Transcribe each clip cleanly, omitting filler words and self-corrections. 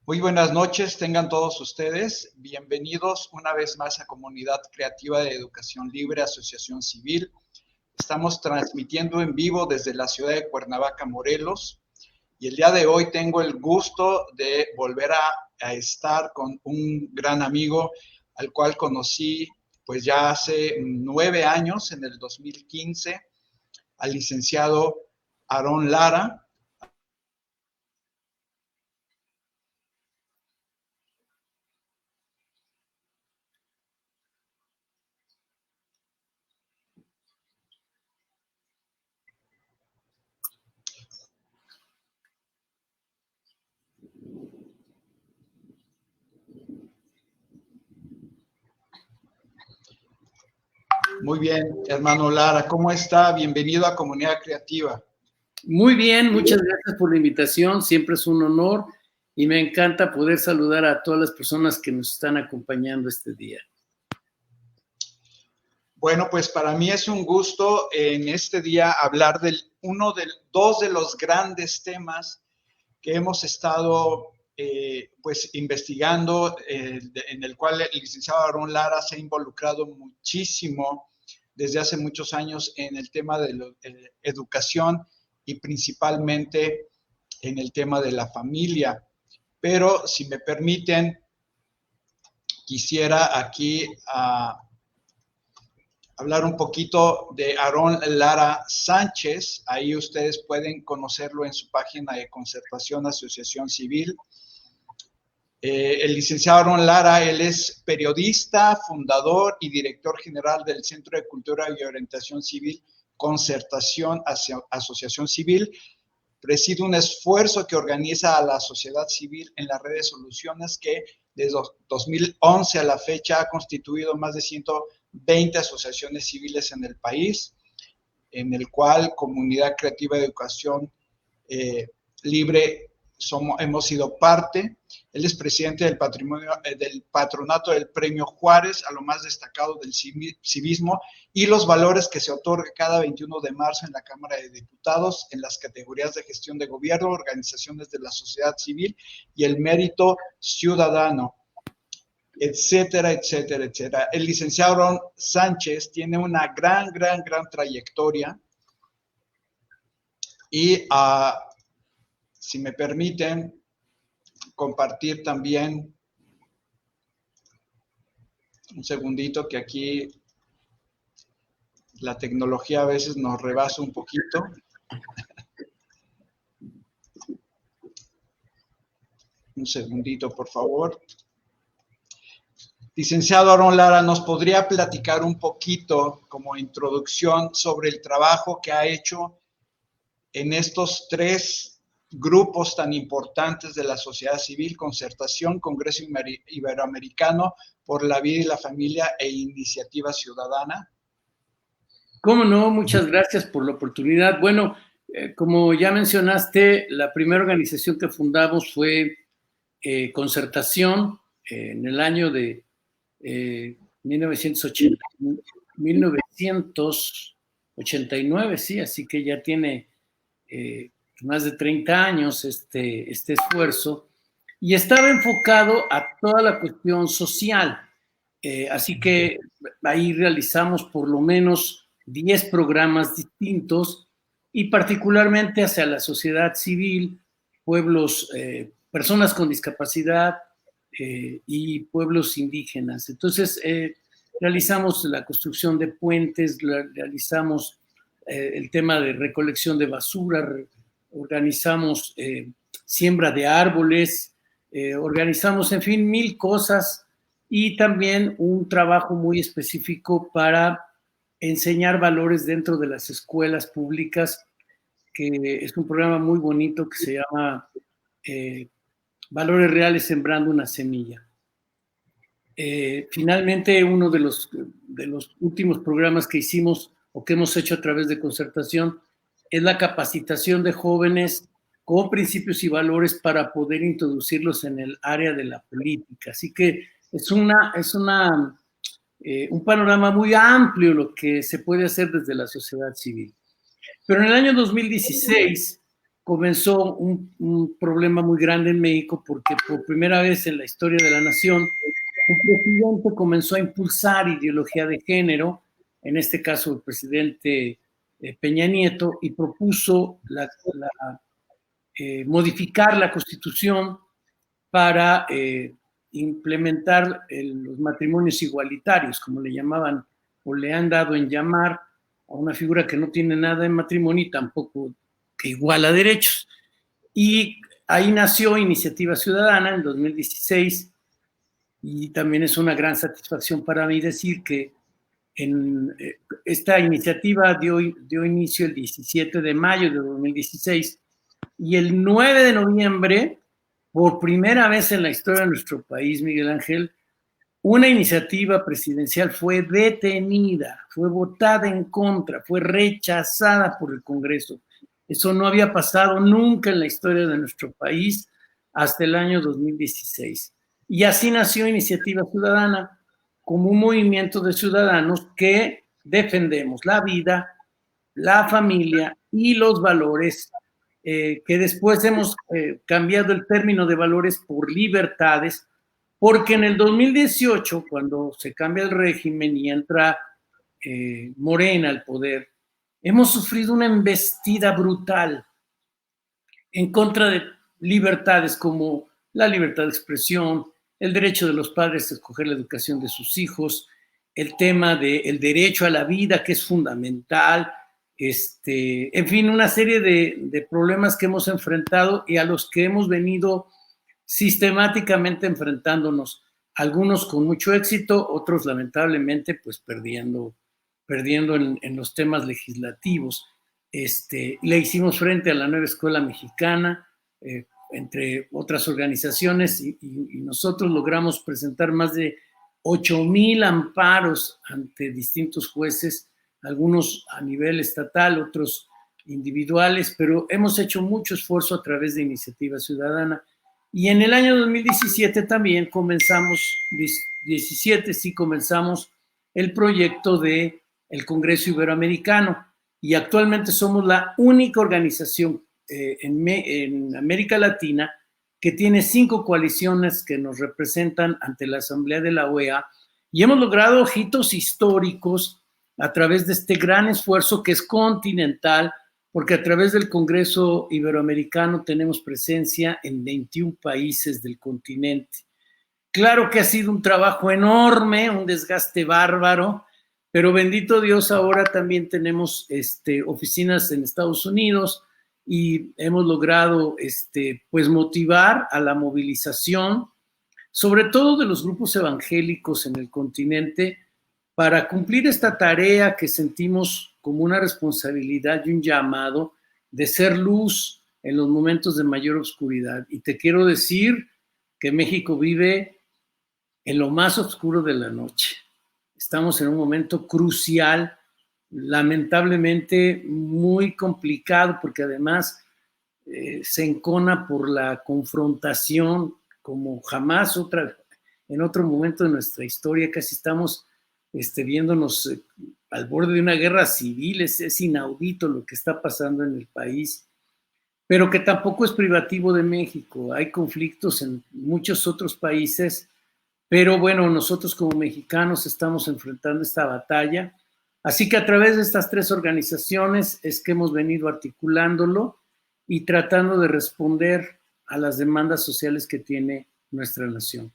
Muy buenas noches, tengan todos ustedes. Bienvenidos una vez más a Comunidad Creativa de Educación Libre, Asociación Civil. Estamos transmitiendo en vivo desde la ciudad de Cuernavaca, Morelos. Y el día de hoy tengo el gusto de volver a estar con un gran amigo al cual conocí pues ya hace 9 años, en el 2015, al licenciado Aarón Lara. Muy bien, hermano Lara, ¿cómo está? Bienvenido a Comunidad Creativa. Muy bien, muchas gracias por la invitación, siempre es un honor y me encanta poder saludar a todas las personas que nos están acompañando este día. Bueno, pues para mí es un gusto en este día hablar de dos de los grandes temas que hemos estado pues investigando, en el cual el licenciado Aarón Lara se ha involucrado muchísimo desde hace muchos años en el tema de la educación y principalmente en el tema de la familia. Pero si me permiten, quisiera aquí hablar un poquito de Aarón Lara Sánchez. Ahí ustedes pueden conocerlo en su página de Concertación Asociación Civil. El licenciado Aarón Lara, él es periodista, fundador y director general del Centro de Cultura y Orientación Civil, Concertación Asociación Civil. Preside un esfuerzo que organiza a la sociedad civil en la red de soluciones que desde 2011 a la fecha ha constituido más de 120 asociaciones civiles en el país, en el cual Comunidad Creativa de Educación Libre hemos sido parte. Él es presidente del patronato del Premio Juárez a lo más destacado del civismo y los valores que se otorga cada 21 de marzo en la Cámara de Diputados en las categorías de gestión de gobierno, organizaciones de la sociedad civil y el mérito ciudadano, etcétera, etcétera, etcétera. El licenciado Aarón Sánchez tiene una gran trayectoria y si me permiten compartir también un segundito, que aquí la tecnología a veces nos rebasa un poquito. Un segundito, por favor. Licenciado Aarón Lara, ¿nos podría platicar un poquito como introducción sobre el trabajo que ha hecho en estos 3 grupos tan importantes de la sociedad civil: Concertación, Congreso Iberoamericano por la Vida y la Familia e Iniciativa Ciudadana? ¿Cómo no? Muchas gracias por la oportunidad. Bueno, como ya mencionaste, la primera organización que fundamos fue Concertación en el año de 1989, sí, así que ya tiene más de 30 años este esfuerzo, y estaba enfocado a toda la cuestión social. Así que ahí realizamos por lo menos 10 programas distintos y particularmente hacia la sociedad civil, pueblos, personas con discapacidad y pueblos indígenas. Entonces, realizamos la construcción de puentes, realizamos el tema de recolección de basura, organizamos siembra de árboles, organizamos, en fin, 1000 cosas, y también un trabajo muy específico para enseñar valores dentro de las escuelas públicas, que es un programa muy bonito que se llama Valores Reales Sembrando una Semilla. Finalmente, uno de los últimos programas que hicimos o que hemos hecho a través de Concertación es la capacitación de jóvenes con principios y valores para poder introducirlos en el área de la política. Así que es un panorama muy amplio lo que se puede hacer desde la sociedad civil. Pero en el año 2016 comenzó un problema muy grande en México, porque por primera vez en la historia de la nación, un presidente comenzó a impulsar ideología de género, en este caso el presidente Peña Nieto, y propuso modificar la Constitución para implementar los matrimonios igualitarios, como le llamaban, o le han dado en llamar a una figura que no tiene nada en matrimonio y tampoco que iguala derechos. Y ahí nació Iniciativa Ciudadana en 2016, y también es una gran satisfacción para mí decir que esta iniciativa dio inicio el 17 de mayo de 2016, y el 9 de noviembre, por primera vez en la historia de nuestro país, Miguel Ángel, una iniciativa presidencial fue detenida, fue votada en contra, fue rechazada por el Congreso. Eso no había pasado nunca en la historia de nuestro país hasta el año 2016. Y así nació Iniciativa Ciudadana, como un movimiento de ciudadanos que defendemos la vida, la familia y los valores, que después hemos cambiado el término de valores por libertades, porque en el 2018, cuando se cambia el régimen y entra Morena al poder, hemos sufrido una embestida brutal en contra de libertades como la libertad de expresión, el derecho de los padres a escoger la educación de sus hijos, el tema del derecho a la vida, que es fundamental, en fin, una serie de problemas que hemos enfrentado y a los que hemos venido sistemáticamente enfrentándonos, algunos con mucho éxito, otros lamentablemente pues perdiendo en los temas legislativos. Le hicimos frente a la nueva escuela mexicana, entre otras organizaciones, y nosotros logramos presentar más de 8,000 amparos ante distintos jueces, algunos a nivel estatal, otros individuales, pero hemos hecho mucho esfuerzo a través de Iniciativa Ciudadana. Y en el año 2017 también comenzamos el proyecto del Congreso Iberoamericano, y actualmente somos la única organización en América Latina que tiene 5 coaliciones que nos representan ante la Asamblea de la OEA, y hemos logrado hitos históricos a través de este gran esfuerzo que es continental, porque a través del Congreso Iberoamericano tenemos presencia en 21 países del continente. Claro que ha sido un trabajo enorme, un desgaste bárbaro, pero bendito Dios, ahora también tenemos oficinas en Estados Unidos, y hemos logrado pues motivar a la movilización, sobre todo de los grupos evangélicos en el continente, para cumplir esta tarea que sentimos como una responsabilidad y un llamado de ser luz en los momentos de mayor oscuridad. Y te quiero decir que México vive en lo más oscuro de la noche. Estamos en un momento crucial, lamentablemente muy complicado, porque además se encona por la confrontación como jamás en otro momento de nuestra historia. Casi estamos viéndonos al borde de una guerra civil. Es inaudito lo que está pasando en el país, pero que tampoco es privativo de México. Hay conflictos en muchos otros países, pero bueno, nosotros como mexicanos estamos enfrentando esta batalla. Así que a través de estas 3 organizaciones es que hemos venido articulándolo y tratando de responder a las demandas sociales que tiene nuestra nación.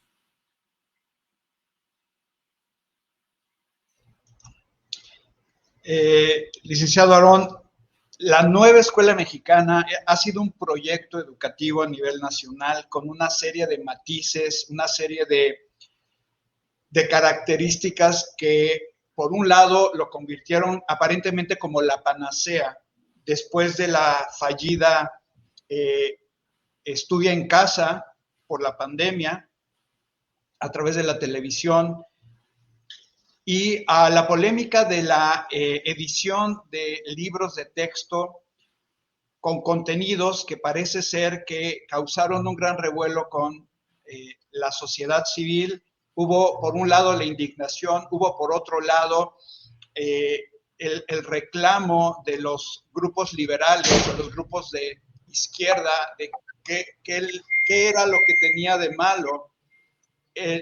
Licenciado Aarón, la nueva escuela mexicana ha sido un proyecto educativo a nivel nacional con una serie de matices, una serie de características que, por un lado, lo convirtieron aparentemente como la panacea después de la fallida estudia en casa por la pandemia a través de la televisión, y a la polémica de la edición de libros de texto con contenidos que parece ser que causaron un gran revuelo con la sociedad civil. Hubo, por un lado, la indignación, hubo, por otro lado, el reclamo de los grupos liberales, o los grupos de izquierda de qué era lo que tenía de malo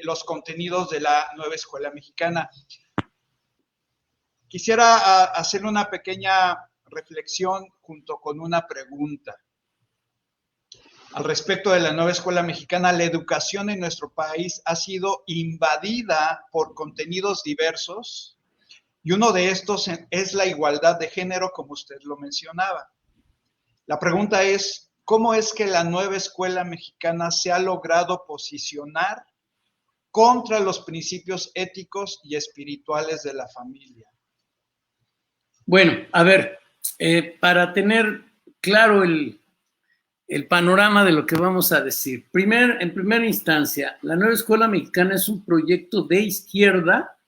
los contenidos de la nueva escuela mexicana. Quisiera hacer una pequeña reflexión junto con una pregunta. Al respecto de la nueva escuela mexicana, la educación en nuestro país ha sido invadida por contenidos diversos y uno de estos es la igualdad de género, como usted lo mencionaba. La pregunta es, ¿cómo es que la nueva escuela mexicana se ha logrado posicionar contra los principios éticos y espirituales de la familia? Bueno, a ver, para tener claro el panorama de lo que vamos a decir. En primera instancia, la nueva escuela mexicana es un proyecto de izquierda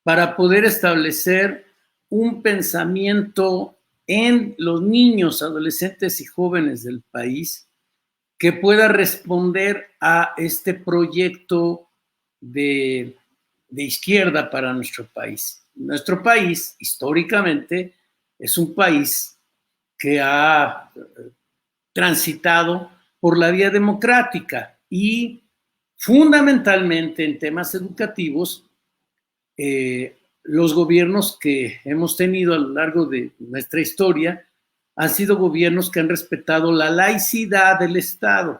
para poder establecer un pensamiento en los niños, adolescentes y jóvenes del país que pueda responder a este proyecto de izquierda para nuestro país. Nuestro país, históricamente, es un país que ha transitado por la vía democrática y fundamentalmente en temas educativos, los gobiernos que hemos tenido a lo largo de nuestra historia han sido gobiernos que han respetado la laicidad del Estado.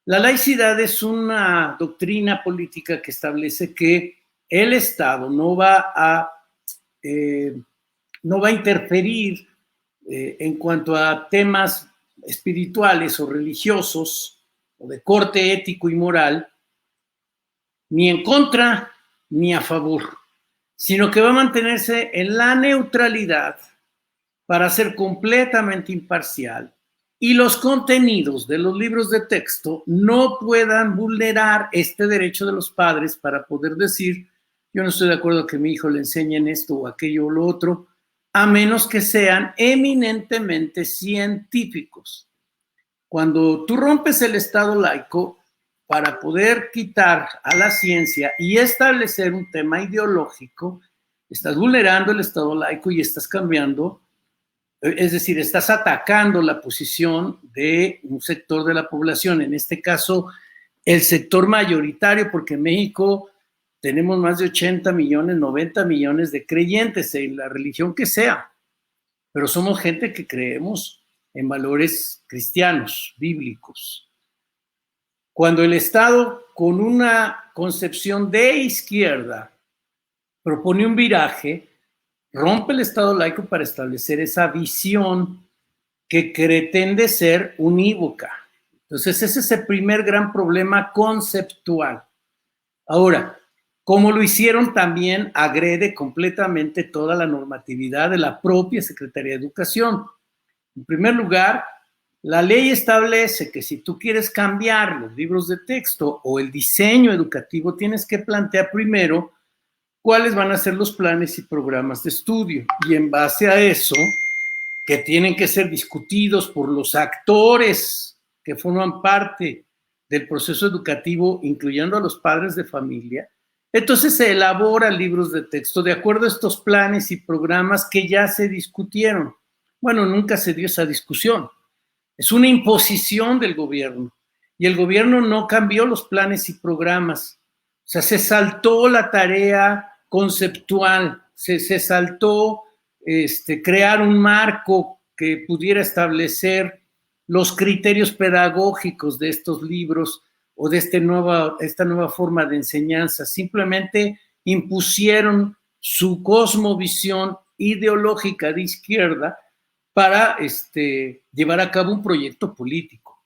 La laicidad es una doctrina política que establece que el Estado no va a interferir en cuanto a temas espirituales o religiosos o de corte ético y moral, ni en contra ni a favor, sino que va a mantenerse en la neutralidad para ser completamente imparcial y los contenidos de los libros de texto no puedan vulnerar este derecho de los padres para poder decir, yo no estoy de acuerdo que mi hijo le enseñen esto o aquello o lo otro, a menos que sean eminentemente científicos. Cuando tú rompes el Estado laico para poder quitar a la ciencia y establecer un tema ideológico, estás vulnerando el Estado laico y estás cambiando, es decir, estás atacando la posición de un sector de la población, en este caso el sector mayoritario, porque en México tenemos más de 80 millones, 90 millones de creyentes en la religión que sea, pero somos gente que creemos en valores cristianos, bíblicos. Cuando el Estado, con una concepción de izquierda, propone un viraje, rompe el Estado laico para establecer esa visión que pretende ser unívoca. Entonces, ese es el primer gran problema conceptual. Ahora, como lo hicieron, también agrede completamente toda la normatividad de la propia Secretaría de Educación. En primer lugar, la ley establece que si tú quieres cambiar los libros de texto o el diseño educativo, tienes que plantear primero cuáles van a ser los planes y programas de estudio. Y en base a eso, que tienen que ser discutidos por los actores que forman parte del proceso educativo, incluyendo a los padres de familia, entonces se elaboran libros de texto de acuerdo a estos planes y programas que ya se discutieron. Bueno, nunca se dio esa discusión. Es una imposición del gobierno. Y el gobierno no cambió los planes y programas. O sea, se saltó la tarea conceptual, se saltó crear un marco que pudiera establecer los criterios pedagógicos de estos libros o de esta nueva forma de enseñanza. Simplemente impusieron su cosmovisión ideológica de izquierda para llevar a cabo un proyecto político.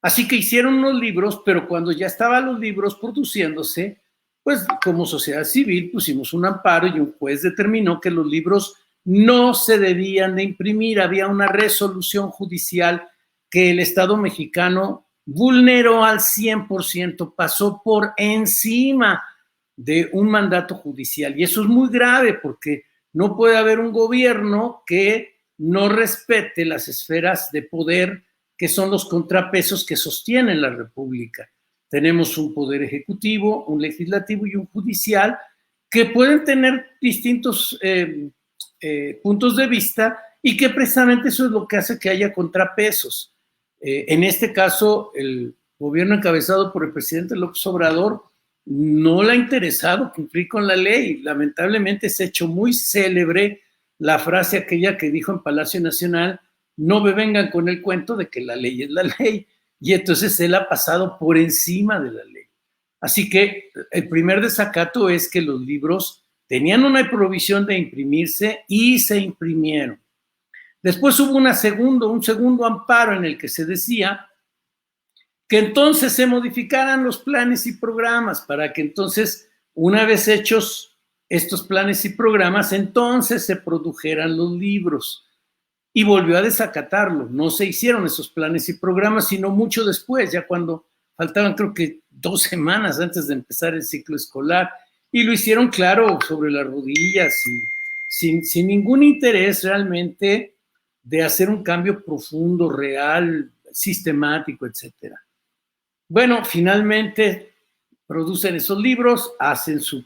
Así que hicieron unos libros, pero cuando ya estaban los libros produciéndose, pues como sociedad civil pusimos un amparo y un juez determinó que los libros no se debían de imprimir. Había una resolución judicial que el Estado mexicano vulneró al 100%, pasó por encima de un mandato judicial. Y eso es muy grave porque no puede haber un gobierno que no respete las esferas de poder que son los contrapesos que sostienen la República. Tenemos un poder ejecutivo, un legislativo y un judicial que pueden tener distintos puntos de vista y que precisamente eso es lo que hace que haya contrapesos. En este caso, el gobierno encabezado por el presidente López Obrador no le ha interesado cumplir con la ley. Lamentablemente se ha hecho muy célebre la frase aquella que dijo en Palacio Nacional: no me vengan con el cuento de que la ley es la ley. Y entonces él ha pasado por encima de la ley. Así que el primer desacato es que los libros tenían una provisión de imprimirse y se imprimieron. Después hubo un segundo amparo en el que se decía que entonces se modificaran los planes y programas para que entonces, una vez hechos estos planes y programas, entonces se produjeran los libros. Y volvió a desacatarlo. No se hicieron esos planes y programas, sino mucho después, ya cuando faltaban creo que 2 semanas antes de empezar el ciclo escolar. Y lo hicieron, claro, sobre las rodillas y sin ningún interés realmente de hacer un cambio profundo, real, sistemático, etcétera. Bueno, finalmente producen esos libros, hacen sus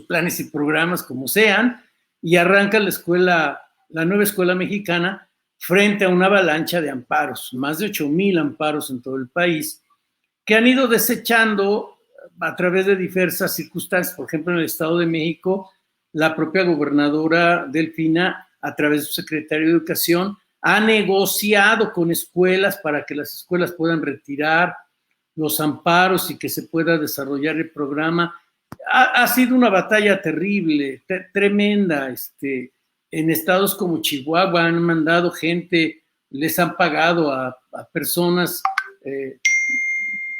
planes y programas como sean, y arranca la nueva escuela mexicana frente a una avalancha de amparos, más de 8,000 amparos en todo el país, que han ido desechando a través de diversas circunstancias. Por ejemplo, en el Estado de México, la propia gobernadora Delfina, a través de su secretario de Educación, ha negociado con escuelas para que las escuelas puedan retirar los amparos y que se pueda desarrollar el programa. Ha sido una batalla terrible, tremenda. En estados como Chihuahua han mandado gente, les han pagado a personas,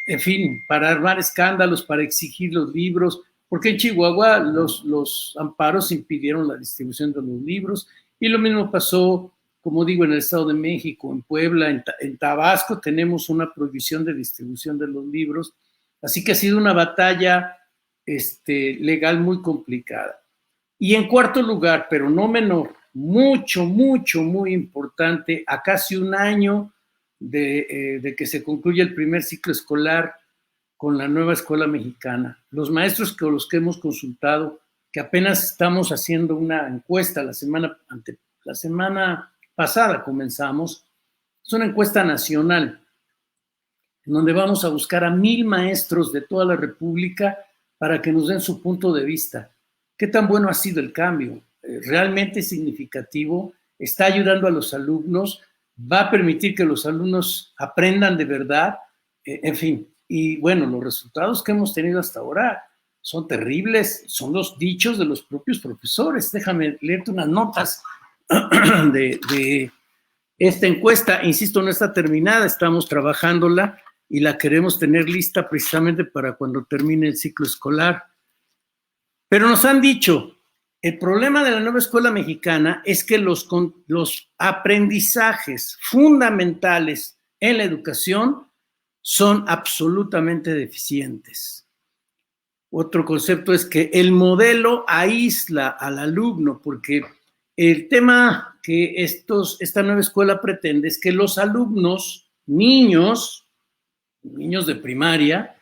en fin, para armar escándalos, para exigir los libros, porque en Chihuahua los amparos impidieron la distribución de los libros, y lo mismo pasó, como digo, en el Estado de México, en Puebla, en Tabasco tenemos una prohibición de distribución de los libros, así que ha sido una batalla legal muy complicada. Y en cuarto lugar, pero no menor, muy importante, a casi un año de que se concluye el primer ciclo escolar con la nueva escuela mexicana, los maestros con los que hemos consultado, que apenas estamos haciendo una encuesta, la semana pasada comenzamos, es una encuesta nacional, en donde vamos a buscar a 1,000 maestros de toda la República para que nos den su punto de vista. ¿Qué tan bueno ha sido el cambio? ¿Realmente significativo? ¿Está ayudando a los alumnos? ¿Va a permitir que los alumnos aprendan de verdad? En fin, y bueno, los resultados que hemos tenido hasta ahora son terribles, son los dichos de los propios profesores. Déjame leerte unas notas de esta encuesta. Insisto, no está terminada, estamos trabajándola y la queremos tener lista precisamente para cuando termine el ciclo escolar. Pero nos han dicho, el problema de la nueva escuela mexicana es que los aprendizajes fundamentales en la educación son absolutamente deficientes. Otro concepto es que el modelo aísla al alumno, porque el tema que esta nueva escuela pretende es que los alumnos, niños de primaria,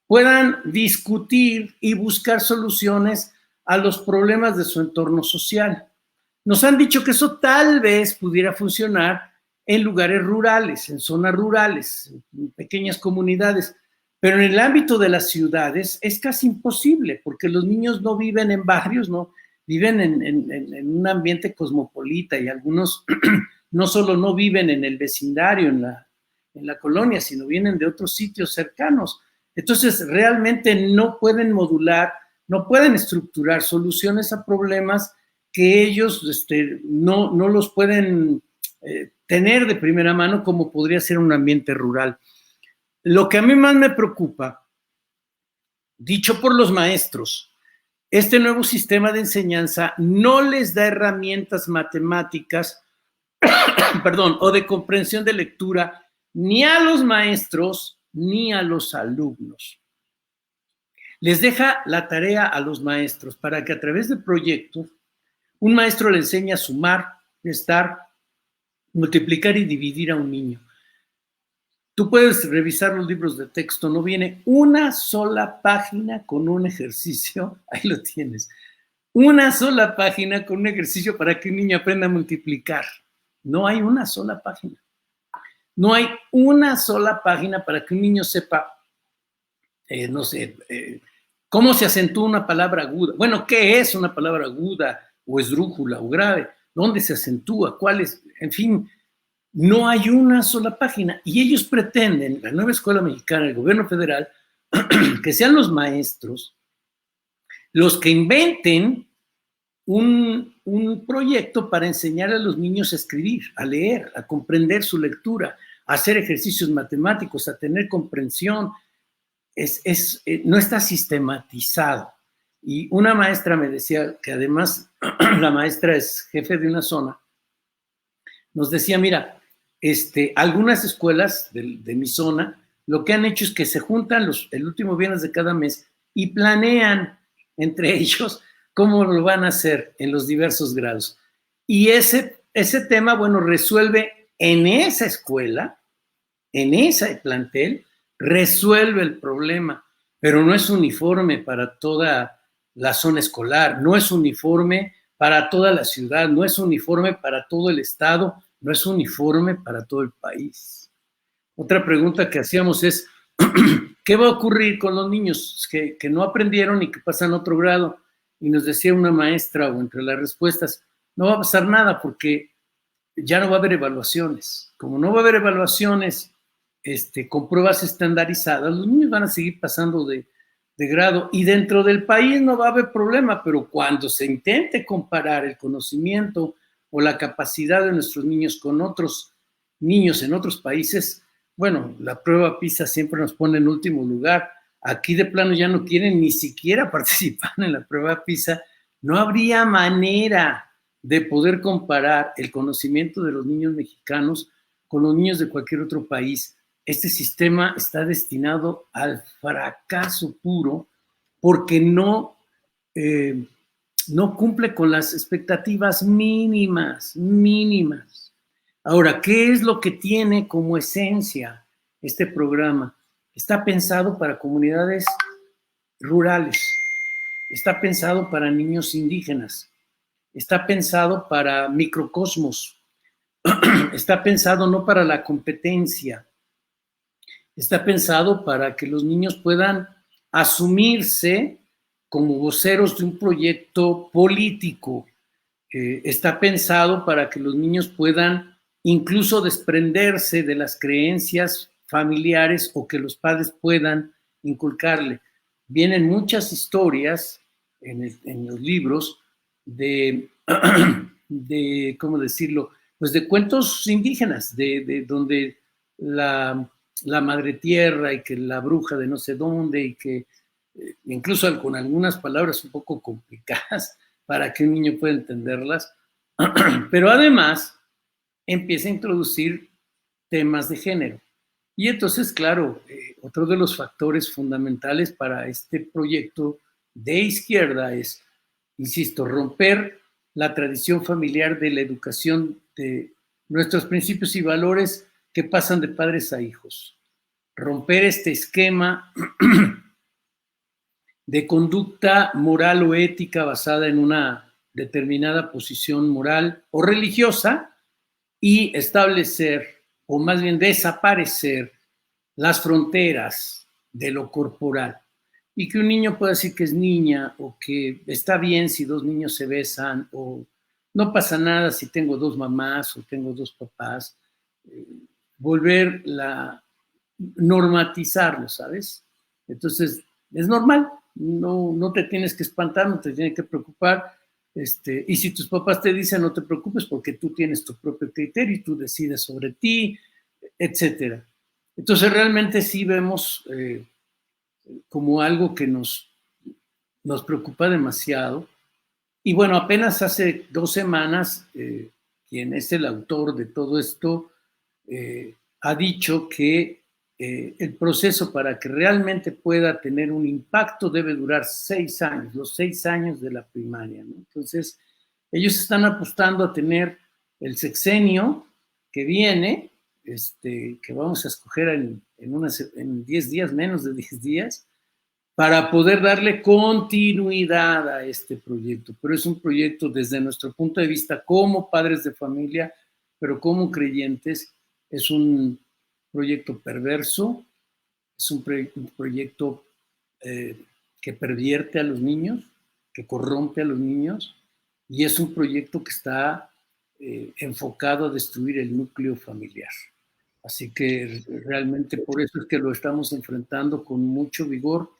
puedan discutir y buscar soluciones a los problemas de su entorno social. Nos han dicho que eso tal vez pudiera funcionar en lugares rurales, en zonas rurales, en pequeñas comunidades, pero en el ámbito de las ciudades es casi imposible, porque los niños no viven en barrios, no viven en un ambiente cosmopolita, y algunos no solo no viven en el vecindario, en la colonia, sino vienen de otros sitios cercanos. Entonces, realmente no pueden modular, no pueden estructurar soluciones a problemas que ellos no los pueden tener de primera mano, como podría ser un ambiente rural. Lo que a mí más me preocupa, dicho por los maestros, este nuevo sistema de enseñanza no les da herramientas matemáticas, o de comprensión de lectura, ni a los maestros ni a los alumnos. Les deja la tarea a los maestros para que a través de proyectos un maestro le enseñe a sumar, restar, multiplicar y dividir a un niño. Tú puedes revisar los libros de texto, no viene una sola página con un ejercicio, ahí lo tienes, una sola página con un ejercicio para que un niño aprenda a multiplicar. No hay una sola página. No hay una sola página para que un niño sepa, no sé, cómo se acentúa una palabra aguda. Bueno, ¿qué es una palabra aguda o esdrújula o grave? ¿Dónde se acentúa? ¿Cuál es? En fin, no hay una sola página. Y ellos pretenden, la nueva escuela mexicana, el gobierno federal, que sean los maestros los que inventen un proyecto para enseñar a los niños a escribir, a leer, a comprender su lectura, a hacer ejercicios matemáticos, a tener comprensión. No está sistematizado. Y una maestra me decía, que además la maestra es jefe de una zona, nos decía, mira, algunas escuelas de mi zona, lo que han hecho es que se juntan el último viernes de cada mes y planean entre ellos cómo lo van a hacer en los diversos grados. Y ese tema, bueno, resuelve en esa escuela, en ese plantel, resuelve el problema, pero no es uniforme para toda la zona escolar, no es uniforme para toda la ciudad, no es uniforme para todo el estado, no es uniforme para todo el país. Otra pregunta que hacíamos es, ¿qué va a ocurrir con los niños que no aprendieron y que pasan a otro grado? Y nos decía una maestra, o entre las respuestas, no va a pasar nada porque ya no va a haber evaluaciones. Como no va a haber evaluaciones con pruebas estandarizadas, los niños van a seguir pasando de grado y dentro del país no va a haber problema, pero cuando se intente comparar el conocimiento o la capacidad de nuestros niños con otros niños en otros países, bueno, la prueba PISA siempre nos pone en último lugar. Aquí de plano ya no quieren ni siquiera participar en la prueba PISA. No habría manera de poder comparar el conocimiento de los niños mexicanos con los niños de cualquier otro país. Este sistema está destinado al fracaso puro porque no cumple con las expectativas mínimas. Ahora, ¿qué es lo que tiene como esencia este programa? Está pensado para comunidades rurales, está pensado para niños indígenas, está pensado para microcosmos, está pensado no para la competencia, está pensado para que los niños puedan asumirse como voceros de un proyecto político, está pensado para que los niños puedan incluso desprenderse de las creencias familiares o que los padres puedan inculcarle. Vienen muchas historias en los libros de ¿cómo decirlo? Pues de cuentos indígenas, de donde la madre tierra y que la bruja de no sé dónde y que incluso con algunas palabras un poco complicadas para que un niño pueda entenderlas, pero además empieza a introducir temas de género. Y entonces, claro, otro de los factores fundamentales para este proyecto de izquierda es, insisto, romper la tradición familiar de la educación de nuestros principios y valores que pasan de padres a hijos. Romper este esquema de conducta moral o ética basada en una determinada posición moral o religiosa y establecer, o más bien desaparecer, las fronteras de lo corporal. Y que un niño pueda decir que es niña o que está bien si dos niños se besan o no pasa nada si tengo dos mamás o tengo dos papás. Normatizarlo, ¿sabes? Entonces, es normal, no te tienes que espantar, no te tienes que preocupar, y si tus papás te dicen no te preocupes porque tú tienes tu propio criterio y tú decides sobre ti, etcétera. Entonces, realmente sí vemos como algo que nos preocupa demasiado. Y bueno, apenas hace 2 semanas, quien es el autor de todo esto, ha dicho que el proceso para que realmente pueda tener un impacto debe durar 6 años, los 6 años de la primaria, ¿no? Entonces, ellos están apostando a tener el sexenio que viene, que vamos a escoger en 10 días, menos de 10 días, para poder darle continuidad a este proyecto. Pero es un proyecto desde nuestro punto de vista como padres de familia pero como creyentes es un proyecto perverso, es un proyecto que pervierte a los niños, que corrompe a los niños, y es un proyecto que está enfocado a destruir el núcleo familiar. Así que realmente por eso es que lo estamos enfrentando con mucho vigor,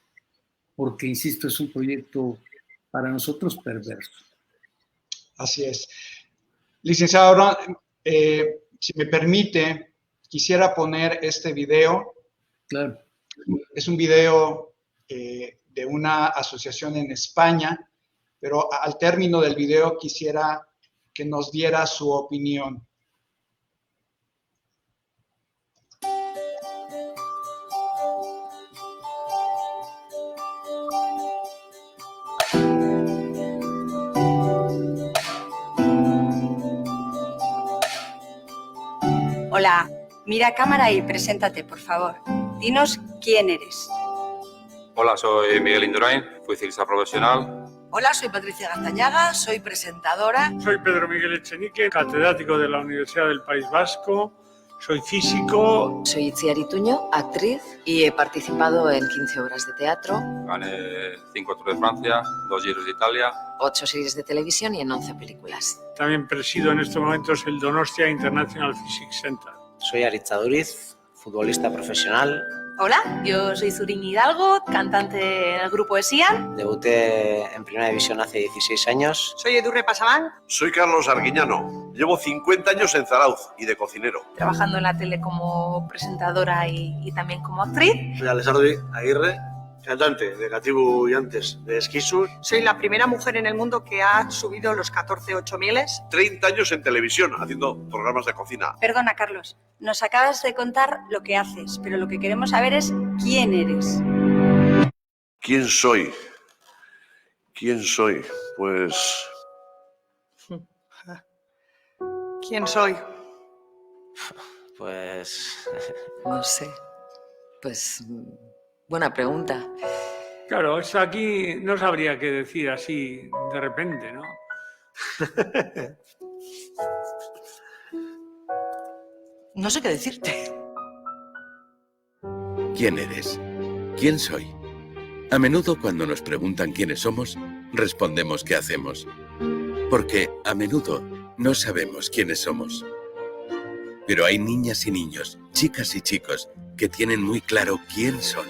porque, insisto, es un proyecto para nosotros perverso. Así es. Licenciado Aaron, si me permite, quisiera poner este video. Claro. Es un video de una asociación en España, pero al término del video quisiera que nos diera su opinión. Hola, mira a cámara y preséntate, por favor. Dinos quién eres. Hola, soy Miguel Indurain, fui ciclista profesional. Hola, soy Patricia Gaztañaga, soy presentadora. Soy Pedro Miguel Echenique, catedrático de la Universidad del País Vasco. Soy físico. Soy Itziar Ituño, actriz, y he participado en 15 obras de teatro. Gané 5 Tours de Francia, 2 Giros de Italia. 8 series de televisión y en 11 películas. También presido en estos momentos el Donostia International Physics Center. Soy Aritz Duriz, futbolista profesional. Hola, yo soy Zurin Hidalgo, cantante en el grupo de Sian. Debuté en Primera División hace 16 años. Soy Edurne Pasamán. Soy Carlos Arguiñano. Llevo 50 años en Zarauz y de cocinero. Trabajando en la tele como presentadora y también como actriz. Soy Alessandro Aguirre, cantante de Gatibu y antes de Esquisur. Soy la primera mujer en el mundo que ha subido los 14 8000. 30 años en televisión haciendo programas de cocina. Perdona, Carlos, nos acabas de contar lo que haces, pero lo que queremos saber es quién eres. ¿Quién soy? ¿Quién soy? Pues... ¿Quién soy? Pues... No sé. Pues... buena pregunta. Claro, eso aquí no sabría qué decir así de repente, ¿no? No sé qué decirte. ¿Quién eres? ¿Quién soy? A menudo cuando nos preguntan quiénes somos, respondemos qué hacemos. Porque a menudo no sabemos quiénes somos. Pero hay niñas y niños, chicas y chicos, que tienen muy claro quién son.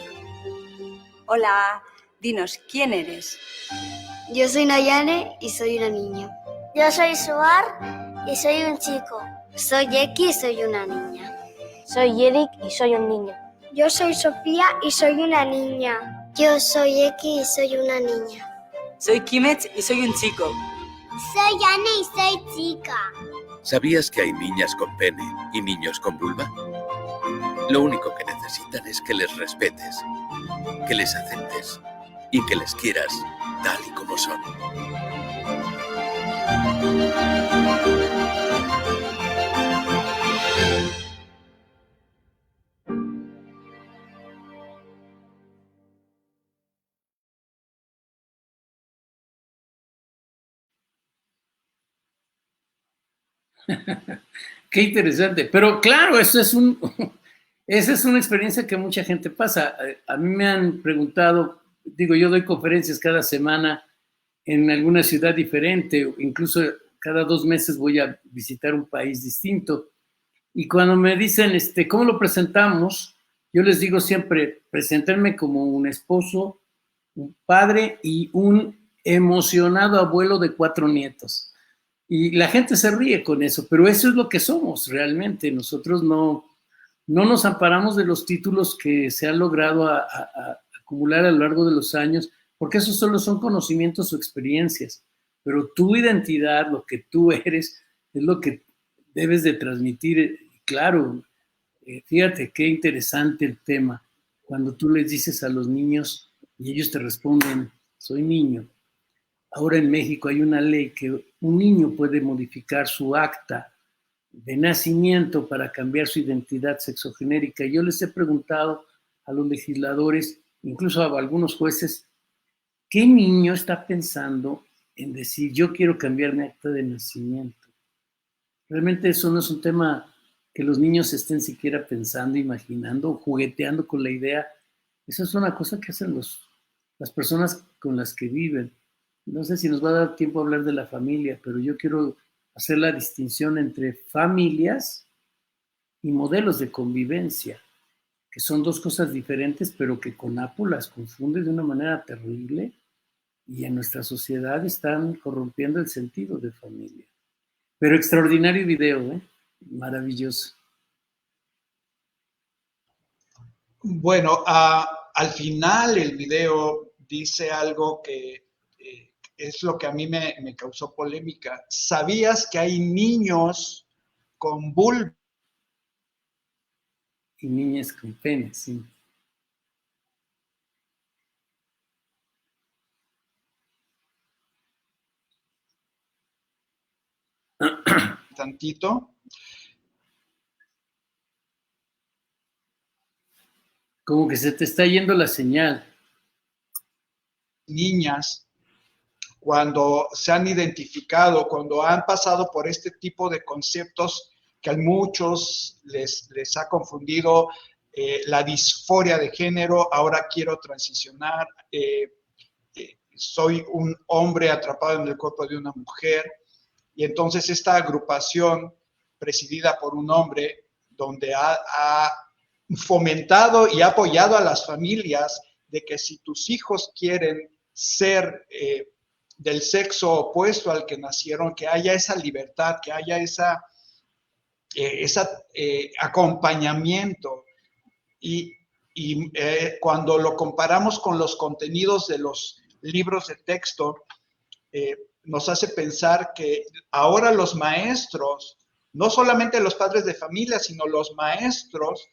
Hola, dinos, ¿quién eres? Yo soy Nayane y soy una niña. Yo soy Suar y soy un chico. Soy Eki y soy una niña. Soy Eric y soy un niño. Yo soy Sofía y soy una niña. Yo soy Eki y soy una niña. Soy Kimet y soy un chico. Soy Anne y soy chica. ¿Sabías que hay niñas con pene y niños con vulva? Lo único que necesitan es que les respetes, que les aceptes y que les quieras tal y como son. Qué interesante. Pero claro, esa es una experiencia que mucha gente pasa. A mí me han preguntado, digo, yo doy conferencias cada semana en alguna ciudad diferente, incluso cada 2 meses voy a visitar un país distinto. Y cuando me dicen, ¿cómo lo presentamos? Yo les digo siempre, preséntenme como un esposo, un padre y un emocionado abuelo de 4 nietos. Y la gente se ríe con eso, pero eso es lo que somos realmente. Nosotros no nos amparamos de los títulos que se han logrado a acumular a lo largo de los años, porque esos solo son conocimientos o experiencias. Pero tu identidad, lo que tú eres, es lo que debes de transmitir. Claro, fíjate qué interesante el tema. Cuando tú les dices a los niños y ellos te responden, soy niño. Ahora en México hay una ley que un niño puede modificar su acta de nacimiento para cambiar su identidad sexogenérica. Yo les he preguntado a los legisladores, incluso a algunos jueces, ¿qué niño está pensando en decir yo quiero cambiar mi acta de nacimiento? Realmente eso no es un tema que los niños estén siquiera pensando, imaginando, jugueteando con la idea. Eso es una cosa que hacen las personas con las que viven. No sé si nos va a dar tiempo a hablar de la familia, pero yo quiero hacer la distinción entre familias y modelos de convivencia, que son dos cosas diferentes, pero que CONAPO las confunde de una manera terrible y en nuestra sociedad están corrompiendo el sentido de familia. Pero extraordinario video, maravilloso. Bueno, al final el video dice algo que es lo que a mí me causó polémica. ¿Sabías que hay niños con vulva? Y niñas con pene, sí. Tantito. Como que se te está yendo la señal. Niñas, cuando se han identificado, cuando han pasado por este tipo de conceptos que a muchos les ha confundido la disforia de género, ahora quiero transicionar, soy un hombre atrapado en el cuerpo de una mujer, y entonces esta agrupación presidida por un hombre, donde ha fomentado y ha apoyado a las familias de que si tus hijos quieren ser del sexo opuesto al que nacieron, que haya esa libertad, que haya ese acompañamiento. Y cuando lo comparamos con los contenidos de los libros de texto, nos hace pensar que ahora los maestros, no solamente los padres de familia, sino los maestros,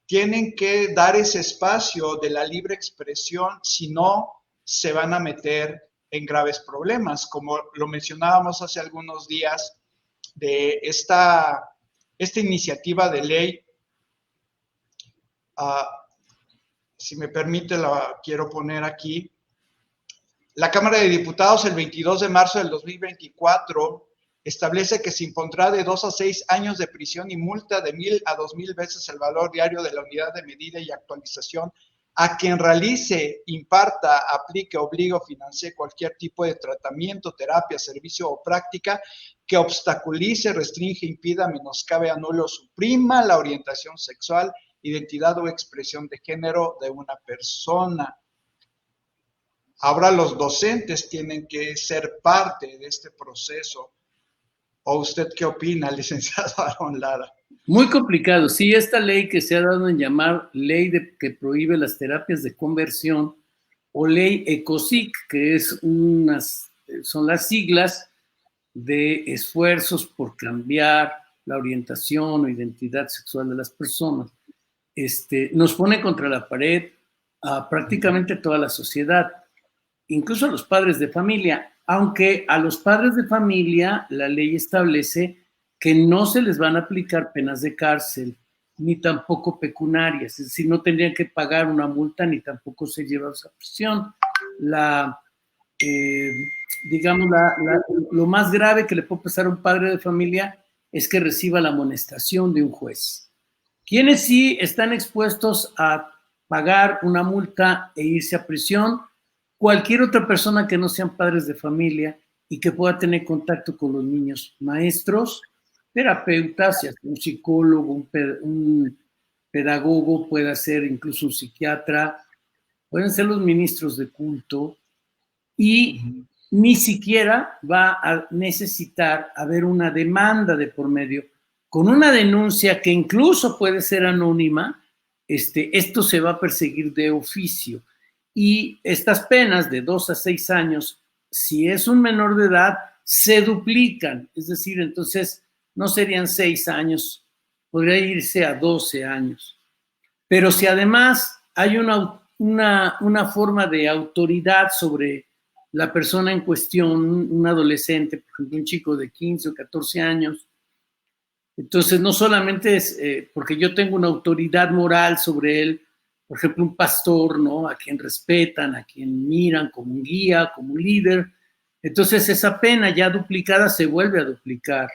tienen que dar ese espacio de la libre expresión, si no se van a meter en graves problemas, como lo mencionábamos hace algunos días de esta iniciativa de ley. Si me permite, la quiero poner aquí. La Cámara de Diputados, el 22 de marzo del 2024, establece que se impondrá de 2 a 6 años de prisión y multa de 1,000 a 2,000 veces el valor diario de la unidad de medida y actualización a quien realice, imparta, aplique, obligue o financie cualquier tipo de tratamiento, terapia, servicio o práctica que obstaculice, restringe, impida, menoscabe, anule o suprima la orientación sexual, identidad o expresión de género de una persona. Ahora los docentes tienen que ser parte de este proceso. ¿O usted qué opina, licenciado Aarón Lara? Muy complicado. Sí, esta ley que se ha dado en llamar ley que prohíbe las terapias de conversión o ley ECOSIC, que son las siglas de esfuerzos por cambiar la orientación o identidad sexual de las personas, nos pone contra la pared a prácticamente toda la sociedad, incluso a los padres de familia, aunque a los padres de familia la ley establece que no se les van a aplicar penas de cárcel, ni tampoco pecuniarias, es decir, no tendrían que pagar una multa, ni tampoco ser llevados a prisión. Lo más grave que le puede pasar a un padre de familia es que reciba la amonestación de un juez. Quienes sí están expuestos a pagar una multa e irse a prisión, cualquier otra persona que no sean padres de familia y que pueda tener contacto con los niños, maestros, terapeutas, un psicólogo, un pedagogo, puede ser incluso un psiquiatra, pueden ser los ministros de culto, y ni siquiera va a necesitar haber una demanda de por medio. Con una denuncia que incluso puede ser anónima, esto se va a perseguir de oficio. Y estas penas de 2 a 6 años, si es un menor de edad, se duplican. Es decir, entonces no serían 6 años, podría irse a 12 años. Pero si además hay una forma de autoridad sobre la persona en cuestión, un adolescente, por ejemplo, un chico de 15 o 14 años, entonces no solamente es porque yo tengo una autoridad moral sobre él, por ejemplo, un pastor, ¿no? A quien respetan, a quien miran como un guía, como un líder. Entonces esa pena ya duplicada se vuelve a duplicar.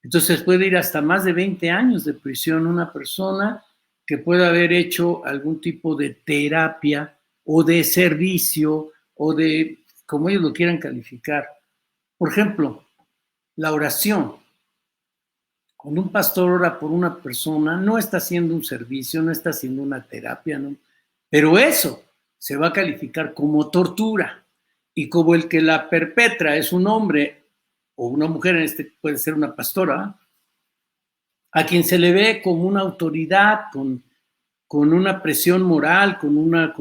Entonces puede ir hasta más de 20 años de prisión una persona que pueda haber hecho algún tipo de terapia o de servicio o de, como ellos lo quieran calificar. Por ejemplo, la oración. Cuando un pastor ora por una persona, no está haciendo un servicio, no está haciendo una terapia, ¿no? Pero eso se va a calificar como tortura. Y como el que la perpetra es un hombre o una mujer, puede ser una pastora, a quien se le ve como una autoridad, con una presión moral, con una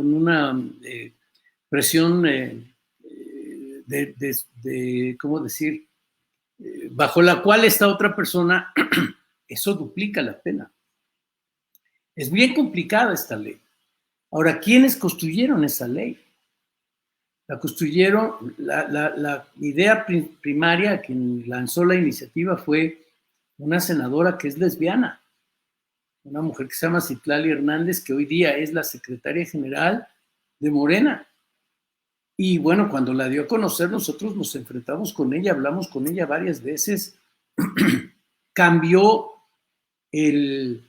presión ¿cómo decir? Bajo la cual esta otra persona, eso duplica la pena. Es bien complicada esta ley. Ahora, ¿quiénes construyeron esa ley? La construyeron, la idea primaria, quien lanzó la iniciativa fue una senadora que es lesbiana, una mujer que se llama Citlali Hernández, que hoy día es la secretaria general de Morena. Y bueno, cuando la dio a conocer, nosotros nos enfrentamos con ella, hablamos con ella varias veces. Cambió le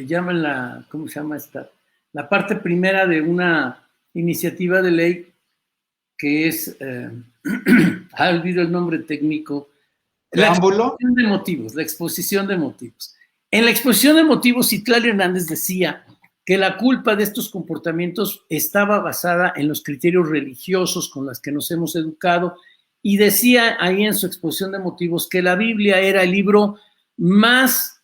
llaman ¿cómo se llama esta? La parte primera de una iniciativa de ley que es, olvido el nombre técnico. La exposición de motivos, la exposición de motivos. En la exposición de motivos, Citlali Hernández decía que la culpa de estos comportamientos estaba basada en los criterios religiosos con los que nos hemos educado, y decía ahí en su exposición de motivos que la Biblia era el libro más,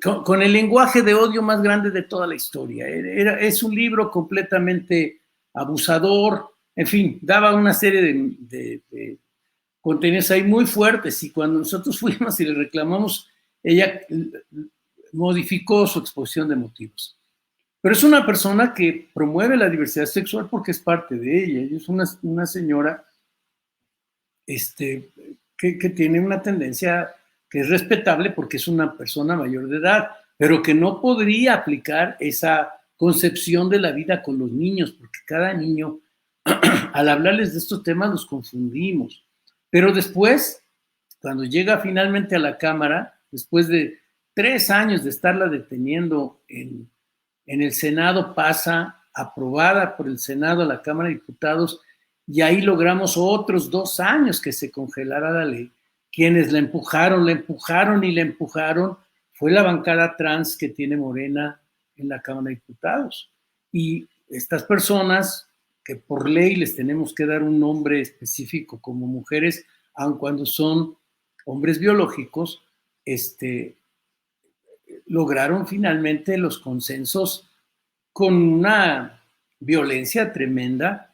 con el lenguaje de odio más grande de toda la historia. Es un libro completamente abusador, en fin, daba una serie de contenidos ahí muy fuertes, y cuando nosotros fuimos y le reclamamos, ella modificó su exposición de motivos. Pero es una persona que promueve la diversidad sexual porque es parte de ella. Ella es una señora que tiene una tendencia que es respetable porque es una persona mayor de edad, pero que no podría aplicar esa concepción de la vida con los niños, porque cada niño, al hablarles de estos temas, los confundimos. Pero después, cuando llega finalmente a la Cámara, después de 3 años de estarla deteniendo en el Senado, pasa aprobada por el Senado a la Cámara de Diputados, y ahí logramos otros 2 años que se congelara la ley. Quienes la empujaron fue la bancada trans que tiene Morena en la Cámara de Diputados. Y estas personas, que por ley les tenemos que dar un nombre específico como mujeres, aun cuando son hombres biológicos, lograron finalmente los consensos con una violencia tremenda,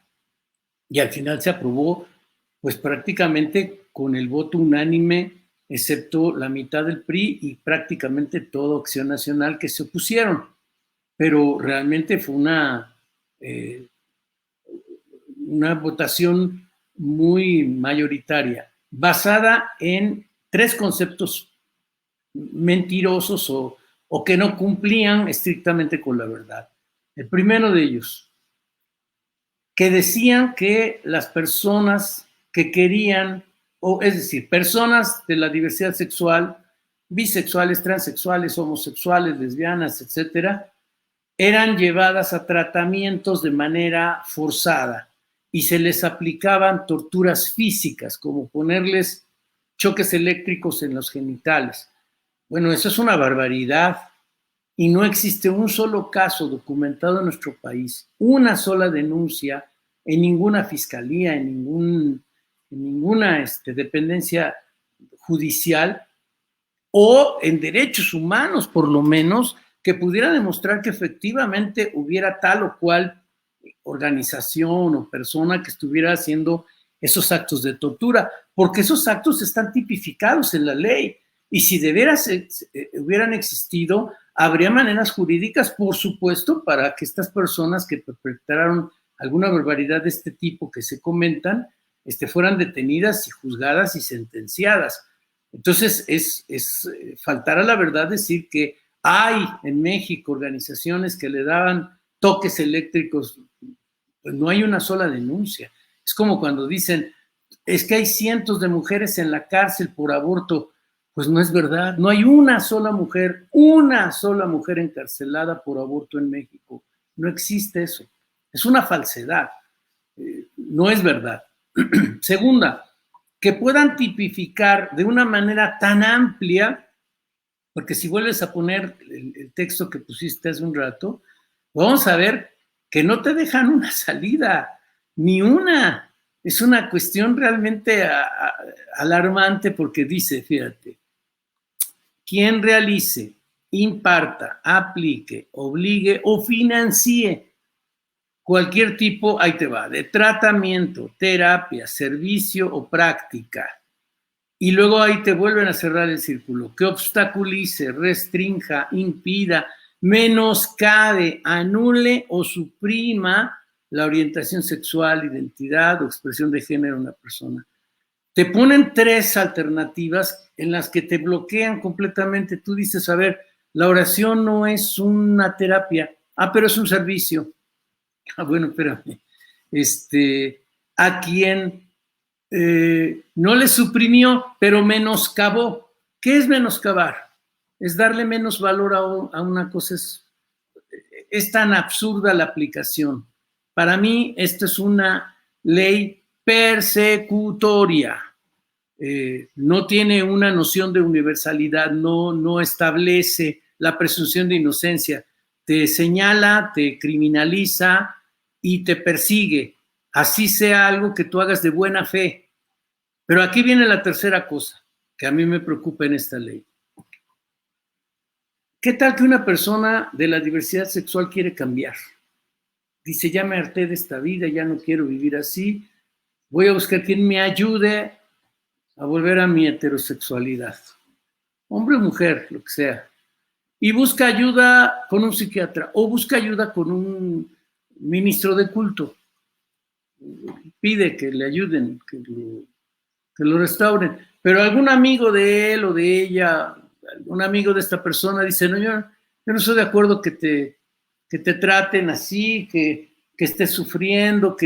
y al final se aprobó pues prácticamente con el voto unánime, excepto la mitad del PRI y prácticamente toda Acción Nacional, que se opusieron. Pero realmente fue una votación muy mayoritaria, basada en 3 conceptos mentirosos o que no cumplían estrictamente con la verdad. El primero de ellos, que decían que las personas que querían, es decir, personas de la diversidad sexual, bisexuales, transexuales, homosexuales, lesbianas, etcétera, eran llevadas a tratamientos de manera forzada y se les aplicaban torturas físicas, como ponerles choques eléctricos en los genitales. Bueno, eso es una barbaridad, y no existe un solo caso documentado en nuestro país, una sola denuncia en ninguna fiscalía, en ninguna dependencia judicial o en derechos humanos, por lo menos, que pudiera demostrar que efectivamente hubiera tal o cual organización o persona que estuviera haciendo esos actos de tortura, porque esos actos están tipificados en la ley, y si de veras hubieran existido, habría maneras jurídicas, por supuesto, para que estas personas que perpetraron alguna barbaridad de este tipo que se comentan, fueran detenidas y juzgadas y sentenciadas. Entonces, es faltar a la verdad decir que hay en México organizaciones que le daban toques eléctricos. Pues no hay una sola denuncia. Es como cuando dicen, es que hay cientos de mujeres en la cárcel por aborto. Pues no es verdad, no hay una sola mujer encarcelada por aborto en México. No existe eso. Es una falsedad. No es verdad. Segunda, que puedan tipificar de una manera tan amplia, porque si vuelves a poner el texto que pusiste hace un rato, vamos a ver que no te dejan una salida, ni una. Es una cuestión realmente alarmante porque dice, fíjate, quien realice, imparta, aplique, obligue o financie cualquier tipo, ahí te va, de tratamiento, terapia, servicio o práctica. Y luego ahí te vuelven a cerrar el círculo. Que obstaculice, restrinja, impida, menoscabe, anule o suprima la orientación sexual, identidad o expresión de género de una persona. Te ponen 3 alternativas en las que te bloquean completamente. Tú dices, a ver, la oración no es una terapia. Ah, pero es un servicio. Ah, bueno, espérame. A quien no le suprimió, pero menoscabó. ¿Qué es menoscabar? Es darle menos valor a una cosa. Es tan absurda la aplicación. Para mí, esto es una ley persecutoria. No tiene una noción de universalidad, no establece la presunción de inocencia. Te señala, te criminaliza y te persigue, así sea algo que tú hagas de buena fe. Pero aquí viene la tercera cosa que a mí me preocupa en esta ley. ¿Qué tal que una persona de la diversidad sexual quiere cambiar? Dice, ya me harté de esta vida, ya no quiero vivir así, voy a buscar quien me ayude a volver a mi heterosexualidad. Hombre o mujer, lo que sea. Y busca ayuda con un psiquiatra o busca ayuda con un ministro de culto. Pide que le ayuden, que lo restauren. Pero algún amigo de él o de ella, algún amigo de esta persona dice, no, yo no estoy de acuerdo que te traten así, que estés sufriendo,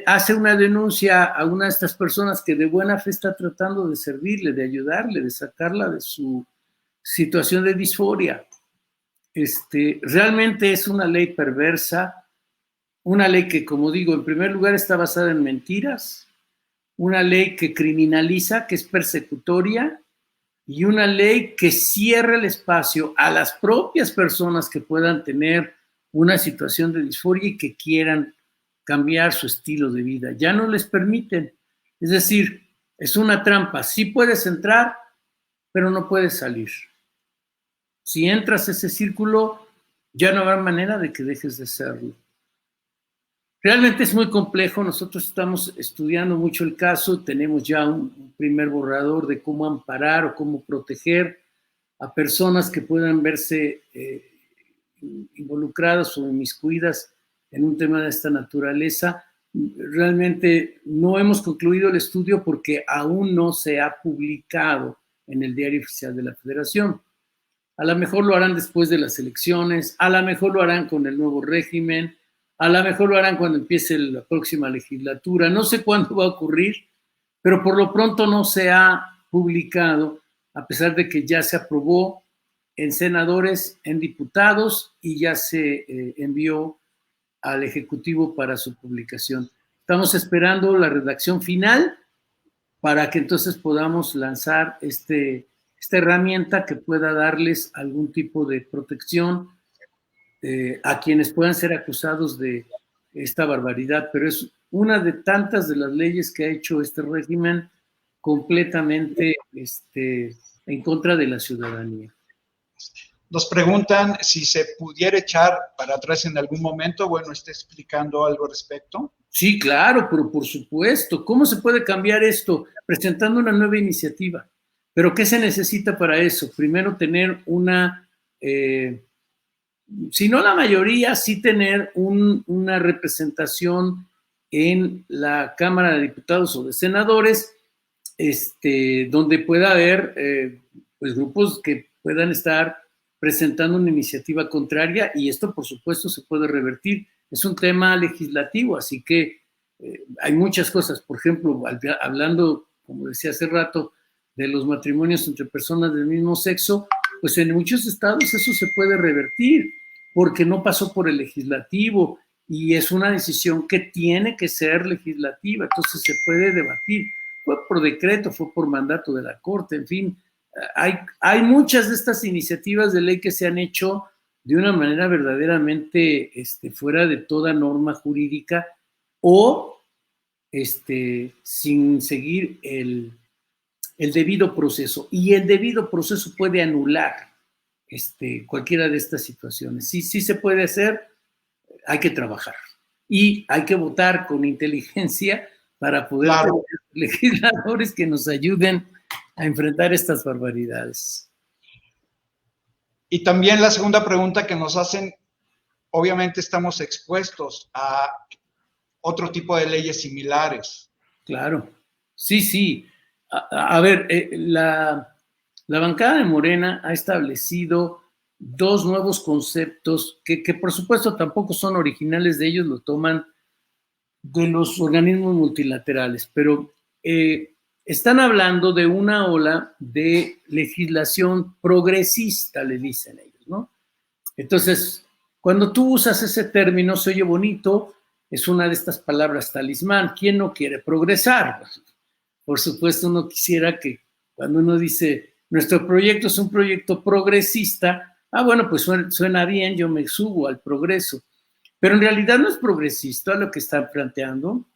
hace una denuncia a una de estas personas que de buena fe está tratando de servirle, de ayudarle, de sacarla de su situación de disforia. Realmente es una ley perversa, una ley que, como digo, en primer lugar está basada en mentiras, una ley que criminaliza, que es persecutoria, y una ley que cierra el espacio a las propias personas que puedan tener una situación de disforia y que quieran cambiar su estilo de vida. Ya no les permiten. Es decir, es una trampa. Sí puedes entrar, pero no puedes salir. Si entras a ese círculo, ya no habrá manera de que dejes de serlo. Realmente es muy complejo. Nosotros estamos estudiando mucho el caso. Tenemos ya un primer borrador de cómo amparar o cómo proteger a personas que puedan verse involucradas o inmiscuidas en un tema de esta naturaleza. Realmente no hemos concluido el estudio porque aún no se ha publicado en el Diario Oficial de la Federación. A lo mejor lo harán después de las elecciones, a lo mejor lo harán con el nuevo régimen, a lo mejor lo harán cuando empiece la próxima legislatura. No sé cuándo va a ocurrir, pero por lo pronto no se ha publicado, a pesar de que ya se aprobó en senadores, en diputados y ya se envió al Ejecutivo para su publicación. Estamos esperando la redacción final para que entonces podamos lanzar esta herramienta que pueda darles algún tipo de protección a quienes puedan ser acusados de esta barbaridad, pero es una de tantas de las leyes que ha hecho este régimen completamente en contra de la ciudadanía. Nos preguntan si se pudiera echar para atrás en algún momento. Bueno, ¿está explicando algo al respecto? Sí, claro, pero por supuesto. ¿Cómo se puede cambiar esto? Presentando una nueva iniciativa. ¿Pero qué se necesita para eso? Primero tener si no la mayoría, sí tener una representación en la Cámara de Diputados o de Senadores, donde pueda haber pues, grupos que puedan estar presentando una iniciativa contraria, y esto por supuesto se puede revertir. Es un tema legislativo, así que hay muchas cosas, por ejemplo, hablando, como decía hace rato, de los matrimonios entre personas del mismo sexo, pues en muchos estados eso se puede revertir, porque no pasó por el legislativo y es una decisión que tiene que ser legislativa, entonces se puede debatir. Fue por decreto, fue por mandato de la Corte, en fin, hay muchas de estas iniciativas de ley que se han hecho de una manera verdaderamente fuera de toda norma jurídica o sin seguir el debido proceso. Y el debido proceso puede anular cualquiera de estas situaciones. Sí se puede hacer, hay que trabajar. Y hay que votar con inteligencia para poder tener legisladores que nos ayuden a enfrentar estas barbaridades. Y también la segunda pregunta que nos hacen, obviamente estamos expuestos a otro tipo de leyes similares. Claro, sí. A ver, la bancada de Morena ha establecido dos nuevos conceptos que por supuesto tampoco son originales de ellos, lo toman de los organismos multilaterales, pero están hablando de una ola de legislación progresista, le dicen ellos, ¿no? Entonces, cuando tú usas ese término, se oye bonito, es una de estas palabras talismán. ¿Quién no quiere progresar? Por supuesto, uno quisiera que cuando uno dice, nuestro proyecto es un proyecto progresista, bueno, pues suena bien, yo me subo al progreso. Pero en realidad no es progresista lo que están planteando.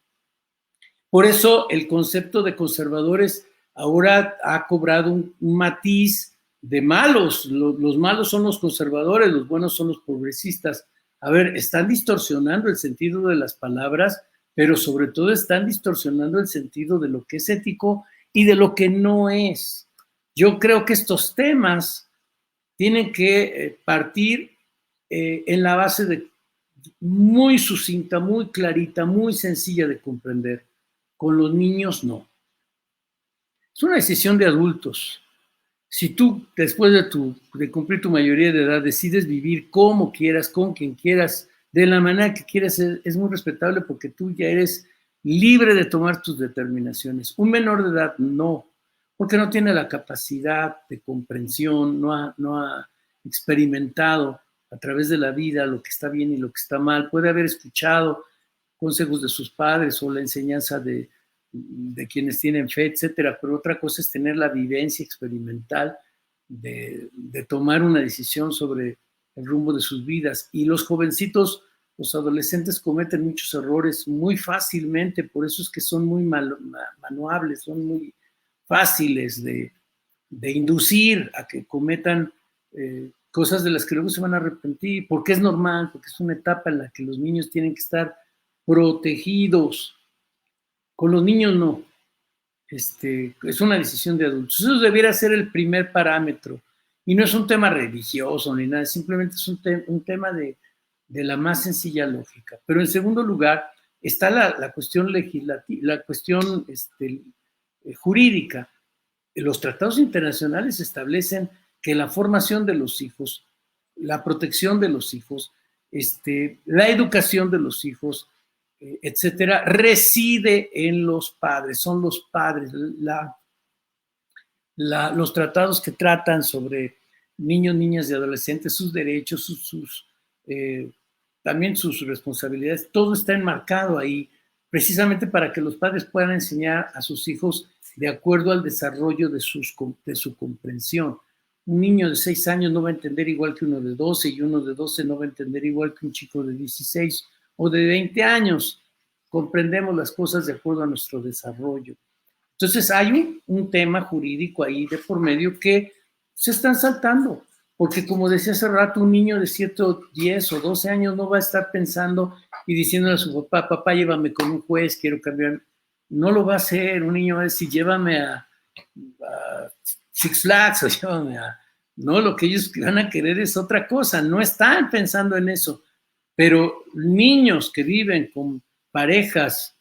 Por eso el concepto de conservadores ahora ha cobrado un matiz de malos. Los malos son los conservadores, los buenos son los progresistas. A ver, están distorsionando el sentido de las palabras, pero sobre todo están distorsionando el sentido de lo que es ético y de lo que no es. Yo creo que estos temas tienen que partir en la base de muy sucinta, muy clarita, muy sencilla de comprender. Con los niños no. Es una decisión de adultos. Si tú, después de cumplir tu mayoría de edad, decides vivir como quieras, con quien quieras, de la manera que quieras, es muy respetable porque tú ya eres libre de tomar tus determinaciones. Un menor de edad no, porque no tiene la capacidad de comprensión, no ha experimentado a través de la vida lo que está bien y lo que está mal. Puede haber escuchado consejos de sus padres o la enseñanza de quienes tienen fe, etcétera, pero otra cosa es tener la vivencia experimental de tomar una decisión sobre el rumbo de sus vidas. Y los jovencitos, los adolescentes cometen muchos errores muy fácilmente, por eso es que son muy manuables, son muy fáciles de inducir a que cometan cosas de las que luego se van a arrepentir, porque es normal, porque es una etapa en la que los niños tienen que estar protegidos. Con los niños no. Es una decisión de adultos. Eso debiera ser el primer parámetro. Y no es un tema religioso ni nada, simplemente es un tema de la más sencilla lógica. Pero en segundo lugar está la cuestión legislativa, la cuestión jurídica. Los tratados internacionales establecen que la formación de los hijos, la protección de los hijos, la educación de los hijos, etcétera, reside en los padres, son los padres. Los tratados que tratan sobre niños, niñas y adolescentes, sus derechos, también sus responsabilidades, todo está enmarcado ahí, precisamente para que los padres puedan enseñar a sus hijos de acuerdo al desarrollo de su comprensión. Un niño de 6 años no va a entender igual que uno de 12, y uno de 12 no va a entender igual que un chico de 16 o de 20 años. Comprendemos las cosas de acuerdo a nuestro desarrollo. Entonces hay un tema jurídico ahí de por medio que se están saltando, porque como decía hace rato, un niño de 7, 10 o 12 años no va a estar pensando y diciéndole a su papá, papá, llévame con un juez, quiero cambiar. No lo va a hacer. Un niño va a decir, llévame a Six Flags o llévame a... No, lo que ellos van a querer es otra cosa, no están pensando en eso. Pero niños que viven con parejas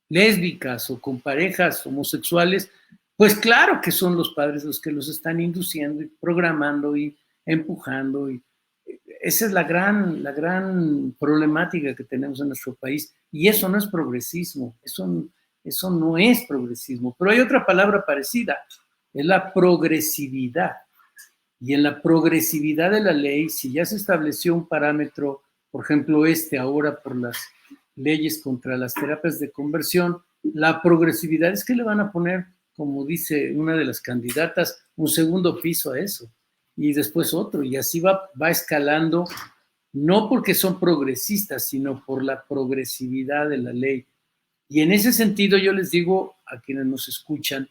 lésbicas o con parejas homosexuales, pues claro que son los padres los que los están induciendo y programando y empujando. esa es la gran problemática que tenemos en nuestro país, y eso no es progresismo, eso no es progresismo. Pero hay otra palabra parecida, es la progresividad. Y en la progresividad de la ley, si ya se estableció un parámetro, por ejemplo ahora por las leyes contra las terapias de conversión, la progresividad es que le van a poner, como dice una de las candidatas, un segundo piso a eso, y después otro, y así va escalando, no porque son progresistas, sino por la progresividad de la ley. Y en ese sentido yo les digo a quienes nos escuchan,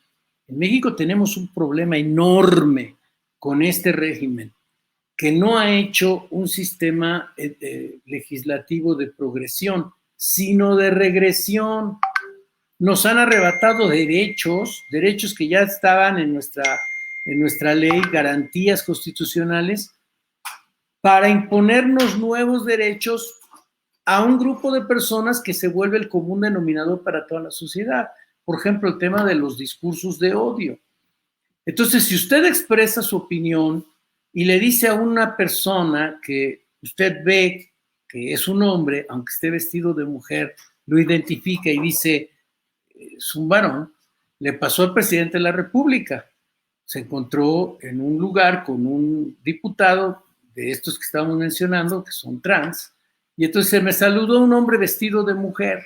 en México tenemos un problema enorme con este régimen, que no ha hecho un sistema legislativo de progresión, sino de regresión. Nos han arrebatado derechos que ya estaban en nuestra ley, garantías constitucionales, para imponernos nuevos derechos a un grupo de personas que se vuelve el común denominador para toda la sociedad. Por ejemplo, el tema de los discursos de odio. Entonces, si usted expresa su opinión y le dice a una persona que usted ve que es un hombre, aunque esté vestido de mujer, lo identifica y dice, es un varón, le pasó al presidente de la República. Se encontró en un lugar con un diputado de estos que estábamos mencionando, que son trans, y entonces me saludó un hombre vestido de mujer.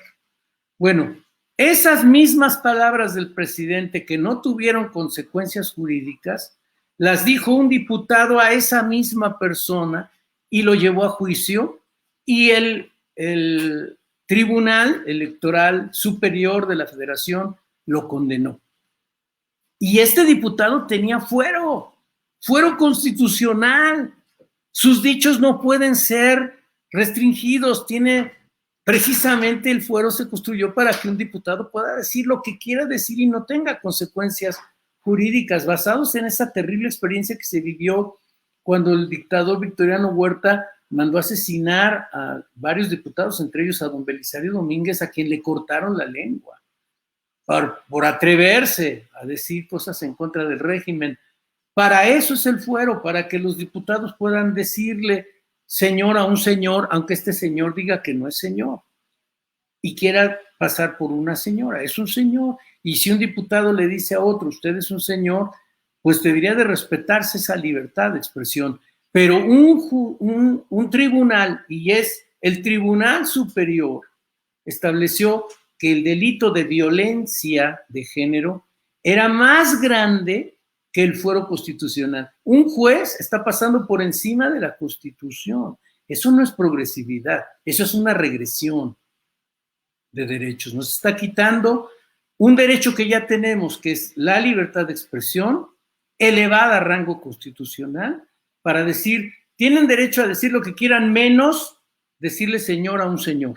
Bueno, esas mismas palabras del presidente que no tuvieron consecuencias jurídicas, las dijo un diputado a esa misma persona y lo llevó a juicio, y el Tribunal Electoral Superior de la Federación lo condenó. Y este diputado tenía fuero constitucional. Sus dichos no pueden ser restringidos. Precisamente el fuero se construyó para que un diputado pueda decir lo que quiera decir y no tenga consecuencias jurídicas, basados en esa terrible experiencia que se vivió cuando el dictador Victoriano Huerta mandó asesinar a varios diputados, entre ellos a don Belisario Domínguez, a quien le cortaron la lengua por atreverse a decir cosas en contra del régimen. Para eso es el fuero, para que los diputados puedan decirle señor a un señor, aunque este señor diga que no es señor y quiera pasar por una señora, es un señor. Y si un diputado le dice a otro, usted es un señor, pues debería de respetarse esa libertad de expresión. Pero un tribunal, y es el Tribunal Superior, estableció que el delito de violencia de género era más grande que el fuero constitucional. Un juez está pasando por encima de la Constitución. Eso no es progresividad, eso es una regresión de derechos. Nos está quitando un derecho que ya tenemos, que es la libertad de expresión, elevada a rango constitucional, para decir, tienen derecho a decir lo que quieran, menos decirle señor a un señor.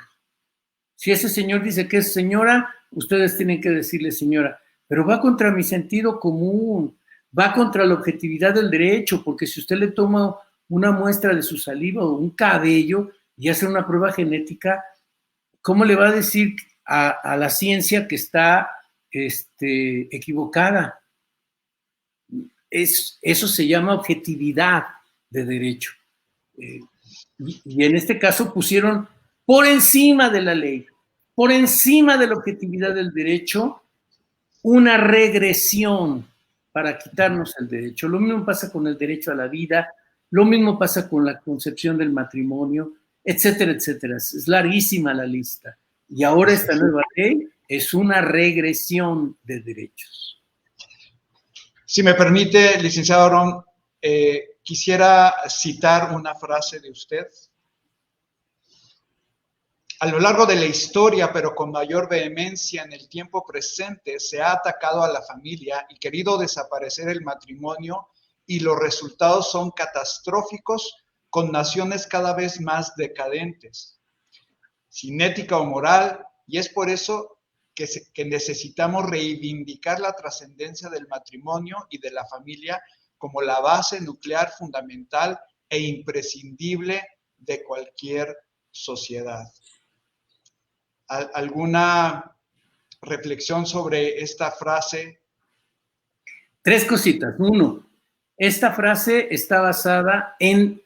Si ese señor dice que es señora, ustedes tienen que decirle señora, pero va contra mi sentido común, va contra la objetividad del derecho, porque si usted le toma una muestra de su saliva o un cabello y hace una prueba genética, ¿cómo le va a decir a la ciencia que está equivocada? Eso se llama objetividad de derecho. Y en este caso pusieron por encima de la ley, por encima de la objetividad del derecho, una regresión para quitarnos el derecho. Lo mismo pasa con el derecho a la vida, lo mismo pasa con la concepción del matrimonio, etcétera, etcétera. Es larguísima la lista. Y ahora esta nueva ley es una regresión de derechos. Si me permite, licenciado Aarón, quisiera citar una frase de usted. A lo largo de la historia, pero con mayor vehemencia en el tiempo presente, se ha atacado a la familia y querido desaparecer el matrimonio, y los resultados son catastróficos con naciones cada vez más decadentes, sin ética o moral, y es por eso que necesitamos reivindicar la trascendencia del matrimonio y de la familia como la base nuclear fundamental e imprescindible de cualquier sociedad. ¿Alguna reflexión sobre esta frase? 3 cositas. 1, esta frase está basada en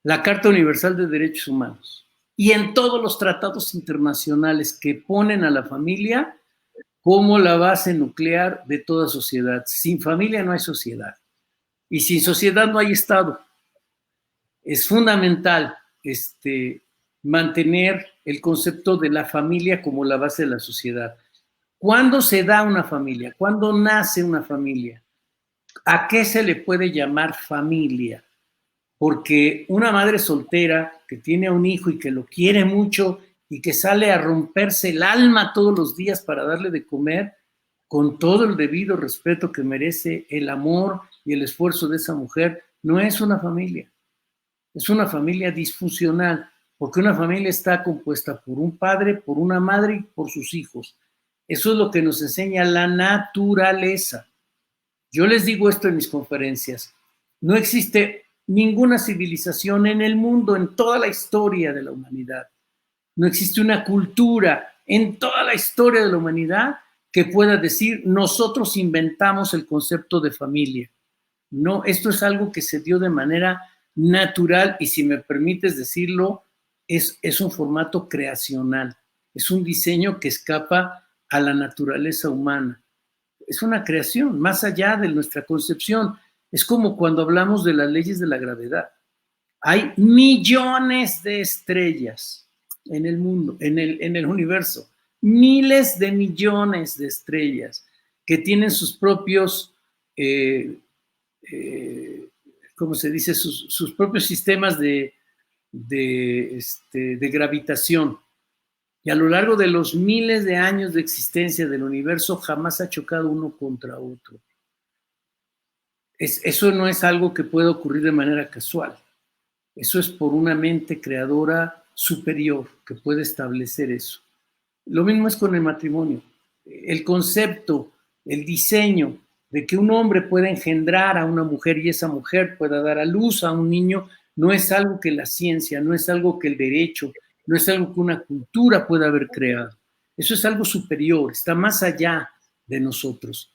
la Carta Universal de Derechos Humanos y en todos los tratados internacionales que ponen a la familia como la base nuclear de toda sociedad. Sin familia no hay sociedad y sin sociedad no hay Estado. Es fundamental mantener el concepto de la familia como la base de la sociedad. ¿Cuándo se da una familia? ¿Cuándo nace una familia? ¿A qué se le puede llamar familia? Porque una madre soltera que tiene a un hijo y que lo quiere mucho y que sale a romperse el alma todos los días para darle de comer, con todo el debido respeto que merece el amor y el esfuerzo de esa mujer, no es una familia. Es una familia disfuncional, porque una familia está compuesta por un padre, por una madre y por sus hijos. Eso es lo que nos enseña la naturaleza. Yo les digo esto en mis conferencias. No existe ninguna civilización en el mundo, en toda la historia de la humanidad. No existe una cultura en toda la historia de la humanidad que pueda decir, nosotros inventamos el concepto de familia. No, esto es algo que se dio de manera natural y, si me permites decirlo, es un formato creacional. Es un diseño que escapa a la naturaleza humana. Es una creación, más allá de nuestra concepción. Es como cuando hablamos de las leyes de la gravedad. Hay millones de estrellas en el mundo, en el universo. Miles de millones de estrellas que tienen sus propios, ¿cómo se dice? Sus propios sistemas de gravitación. Y a lo largo de los miles de años de existencia del universo jamás ha chocado uno contra otro. Eso no es algo que pueda ocurrir de manera casual. Eso es por una mente creadora superior que puede establecer eso. Lo mismo es con el matrimonio. El concepto, el diseño de que un hombre pueda engendrar a una mujer y esa mujer pueda dar a luz a un niño no es algo que la ciencia, no es algo que el derecho, no es algo que una cultura pueda haber creado. Eso es algo superior, está más allá de nosotros.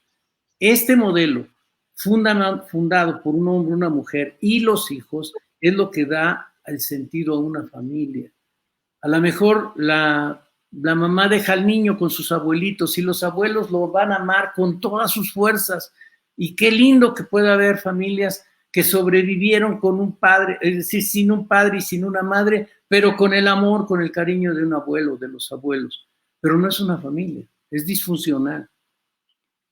Este modelo, fundado por un hombre, una mujer y los hijos, es lo que da el sentido a una familia. A lo mejor la mamá deja al niño con sus abuelitos y los abuelos lo van a amar con todas sus fuerzas. Y qué lindo que pueda haber familias que sobrevivieron con un padre, es decir, sin un padre y sin una madre, pero con el amor, con el cariño de un abuelo, de los abuelos. Pero no es una familia, es disfuncional.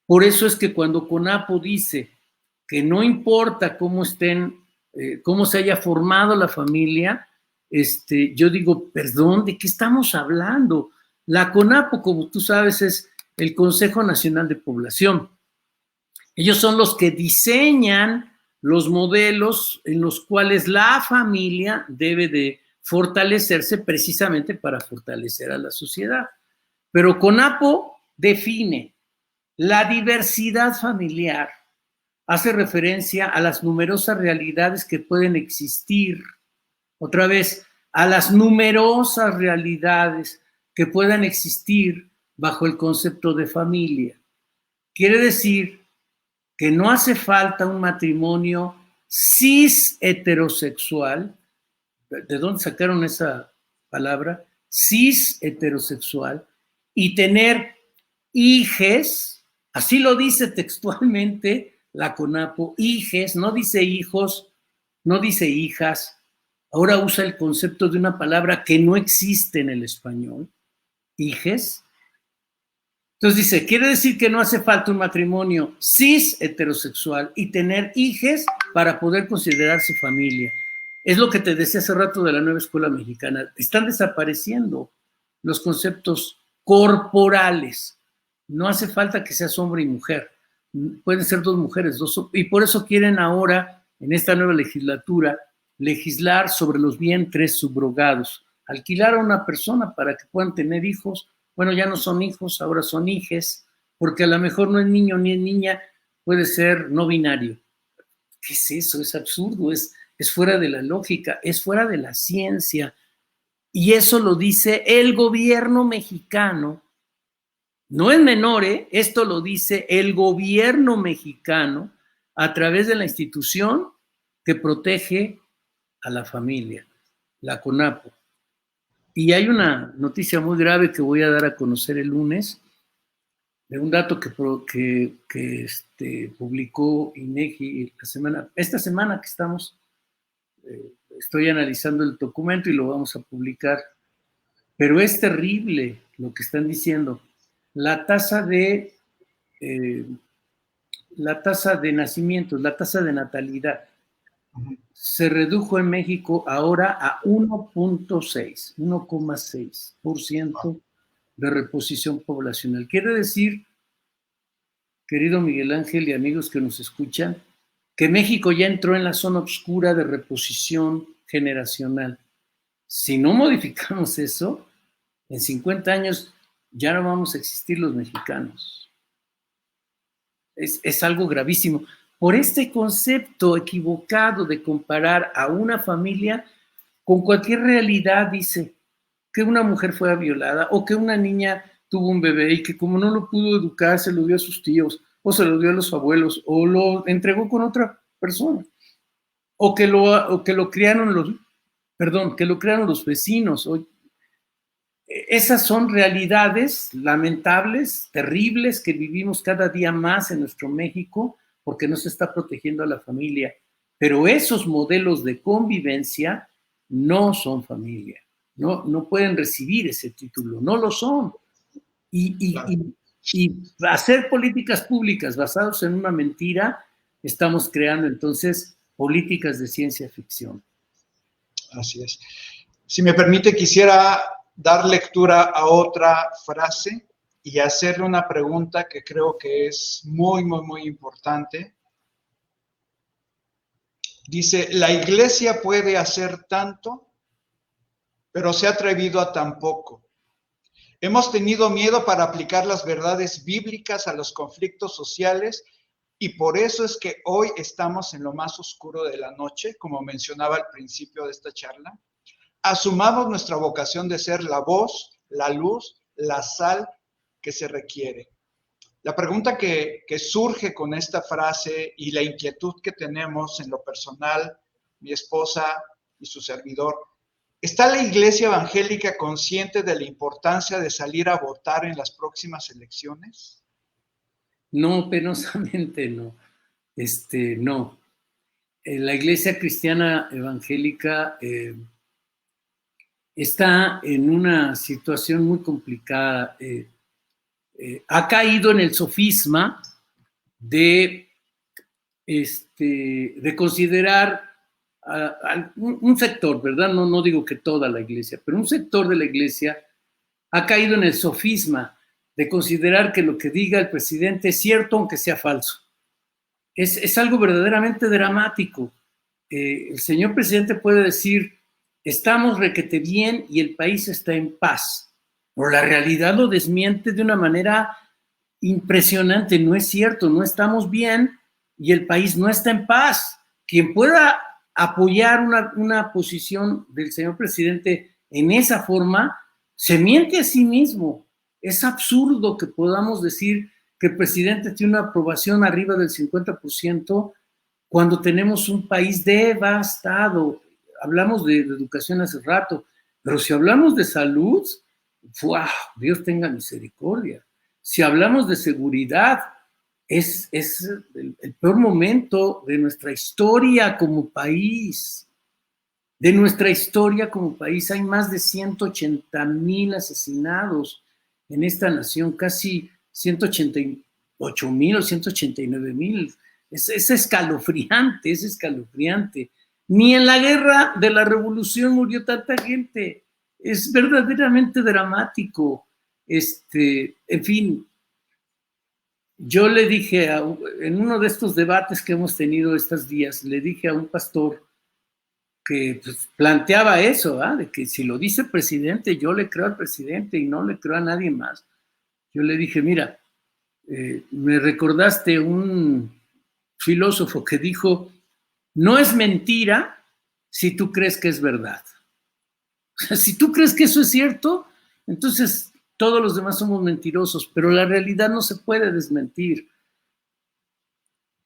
Por eso es que cuando CONAPO dice que no importa cómo cómo se haya formado la familia, yo digo, perdón, ¿de qué estamos hablando? La CONAPO, como tú sabes, es el Consejo Nacional de Población. Ellos son los que diseñan los modelos en los cuales la familia debe de fortalecerse precisamente para fortalecer a la sociedad. Pero CONAPO define la diversidad familiar, hace referencia a las numerosas realidades que pueden existir. Otra vez, a las numerosas realidades que puedan existir bajo el concepto de familia. Quiere decir que no hace falta un matrimonio cis heterosexual. ¿De dónde sacaron esa palabra? Cis heterosexual, y tener hijes, así lo dice textualmente la CONAPO, hijes, no dice hijos, no dice hijas. Ahora usa el concepto de una palabra que no existe en el español, hijes. Entonces dice, quiere decir que no hace falta un matrimonio cis heterosexual y tener hijes para poder considerarse familia. Es lo que te decía hace rato de la nueva escuela mexicana. Están desapareciendo los conceptos corporales. No hace falta que seas hombre y mujer. Pueden ser dos mujeres, y por eso quieren ahora, en esta nueva legislatura, legislar sobre los vientres subrogados. Alquilar a una persona para que puedan tener hijos. Bueno, ya no son hijos, ahora son hijes, porque a lo mejor no es niño ni es niña, puede ser no binario. ¿Qué es eso? Es absurdo, es fuera de la lógica, es fuera de la ciencia. Y eso lo dice el gobierno mexicano. No es menor, esto lo dice el gobierno mexicano a través de la institución que protege a la familia, la CONAPO. Y hay una noticia muy grave que voy a dar a conocer el lunes, de un dato que publicó INEGI esta semana que estamos, estoy analizando el documento y lo vamos a publicar, pero es terrible lo que están diciendo. La tasa de nacimientos, la tasa de natalidad, se redujo en México ahora a 1.6% de reposición poblacional. Quiere decir, querido Miguel Ángel y amigos que nos escuchan, que México ya entró en la zona oscura de reposición generacional. Si no modificamos eso, en 50 años ya no vamos a existir los mexicanos. Es algo gravísimo. Por este concepto equivocado de comparar a una familia con cualquier realidad, dice que una mujer fue violada o que una niña tuvo un bebé y que como no lo pudo educar, se lo dio a sus tíos o se lo dio a los abuelos o lo entregó con otra persona o que lo criaron los vecinos. Esas son realidades lamentables, terribles, que vivimos cada día más en nuestro México porque no se está protegiendo a la familia. Pero esos modelos de convivencia no son familia. No pueden recibir ese título, no lo son. Y hacer políticas públicas basadas en una mentira, estamos creando entonces políticas de ciencia ficción. Así es. Si me permite, quisiera dar lectura a otra frase y hacerle una pregunta que creo que es muy, muy, muy importante. Dice, la Iglesia puede hacer tanto, pero se ha atrevido a tan poco. Hemos tenido miedo para aplicar las verdades bíblicas a los conflictos sociales y por eso es que hoy estamos en lo más oscuro de la noche, como mencionaba al principio de esta charla. Asumamos nuestra vocación de ser la voz, la luz, la sal que se requiere. La pregunta que surge con esta frase y la inquietud que tenemos en lo personal, mi esposa y su servidor, ¿está la Iglesia Evangélica consciente de la importancia de salir a votar en las próximas elecciones? No, penosamente no. No. La Iglesia Cristiana Evangélica está en una situación muy complicada. Ha caído en el sofisma de considerar un sector, ¿verdad? No digo que toda la Iglesia, pero un sector de la Iglesia ha caído en el sofisma de considerar que lo que diga el presidente es cierto aunque sea falso. Es algo verdaderamente dramático. El señor presidente puede decir, estamos requete bien y el país está en paz. Pero la realidad lo desmiente de una manera impresionante. No es cierto, no estamos bien y el país no está en paz. Quien pueda apoyar una posición del señor presidente en esa forma, se miente a sí mismo. Es absurdo que podamos decir que el presidente tiene una aprobación arriba del 50% cuando tenemos un país devastado. Hablamos de educación hace rato, pero si hablamos de salud, ¡wow! Dios tenga misericordia. Si hablamos de seguridad, es el peor momento de nuestra historia como país. De nuestra historia como país hay más de 180,000 asesinados en esta nación, casi 188,000 o 189,000. Es escalofriante, es escalofriante. Ni en la guerra de la revolución murió tanta gente. Es verdaderamente dramático. En fin, yo le dije, en uno de estos debates que hemos tenido estos días, le dije a un pastor que planteaba eso, de que si lo dice el presidente, yo le creo al presidente y no le creo a nadie más. Yo le dije, mira, me recordaste un filósofo que dijo, no es mentira si tú crees que es verdad. O sea, si tú crees que eso es cierto, entonces todos los demás somos mentirosos, pero la realidad no se puede desmentir.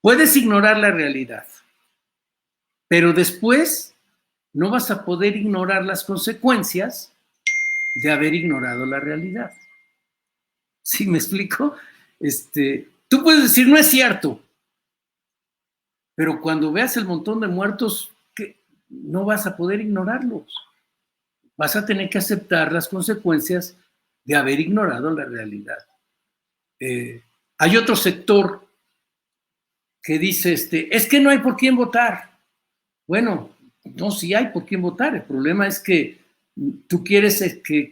Puedes ignorar la realidad, pero después no vas a poder ignorar las consecuencias de haber ignorado la realidad. ¿Sí me explico? Tú puedes decir, no es cierto, pero cuando veas el montón de muertos, no vas a poder ignorarlos. Vas a tener que aceptar las consecuencias de haber ignorado la realidad. Hay otro sector que dice, es que no hay por quién votar. Bueno, no, sí hay por quién votar. El problema es que tú quieres que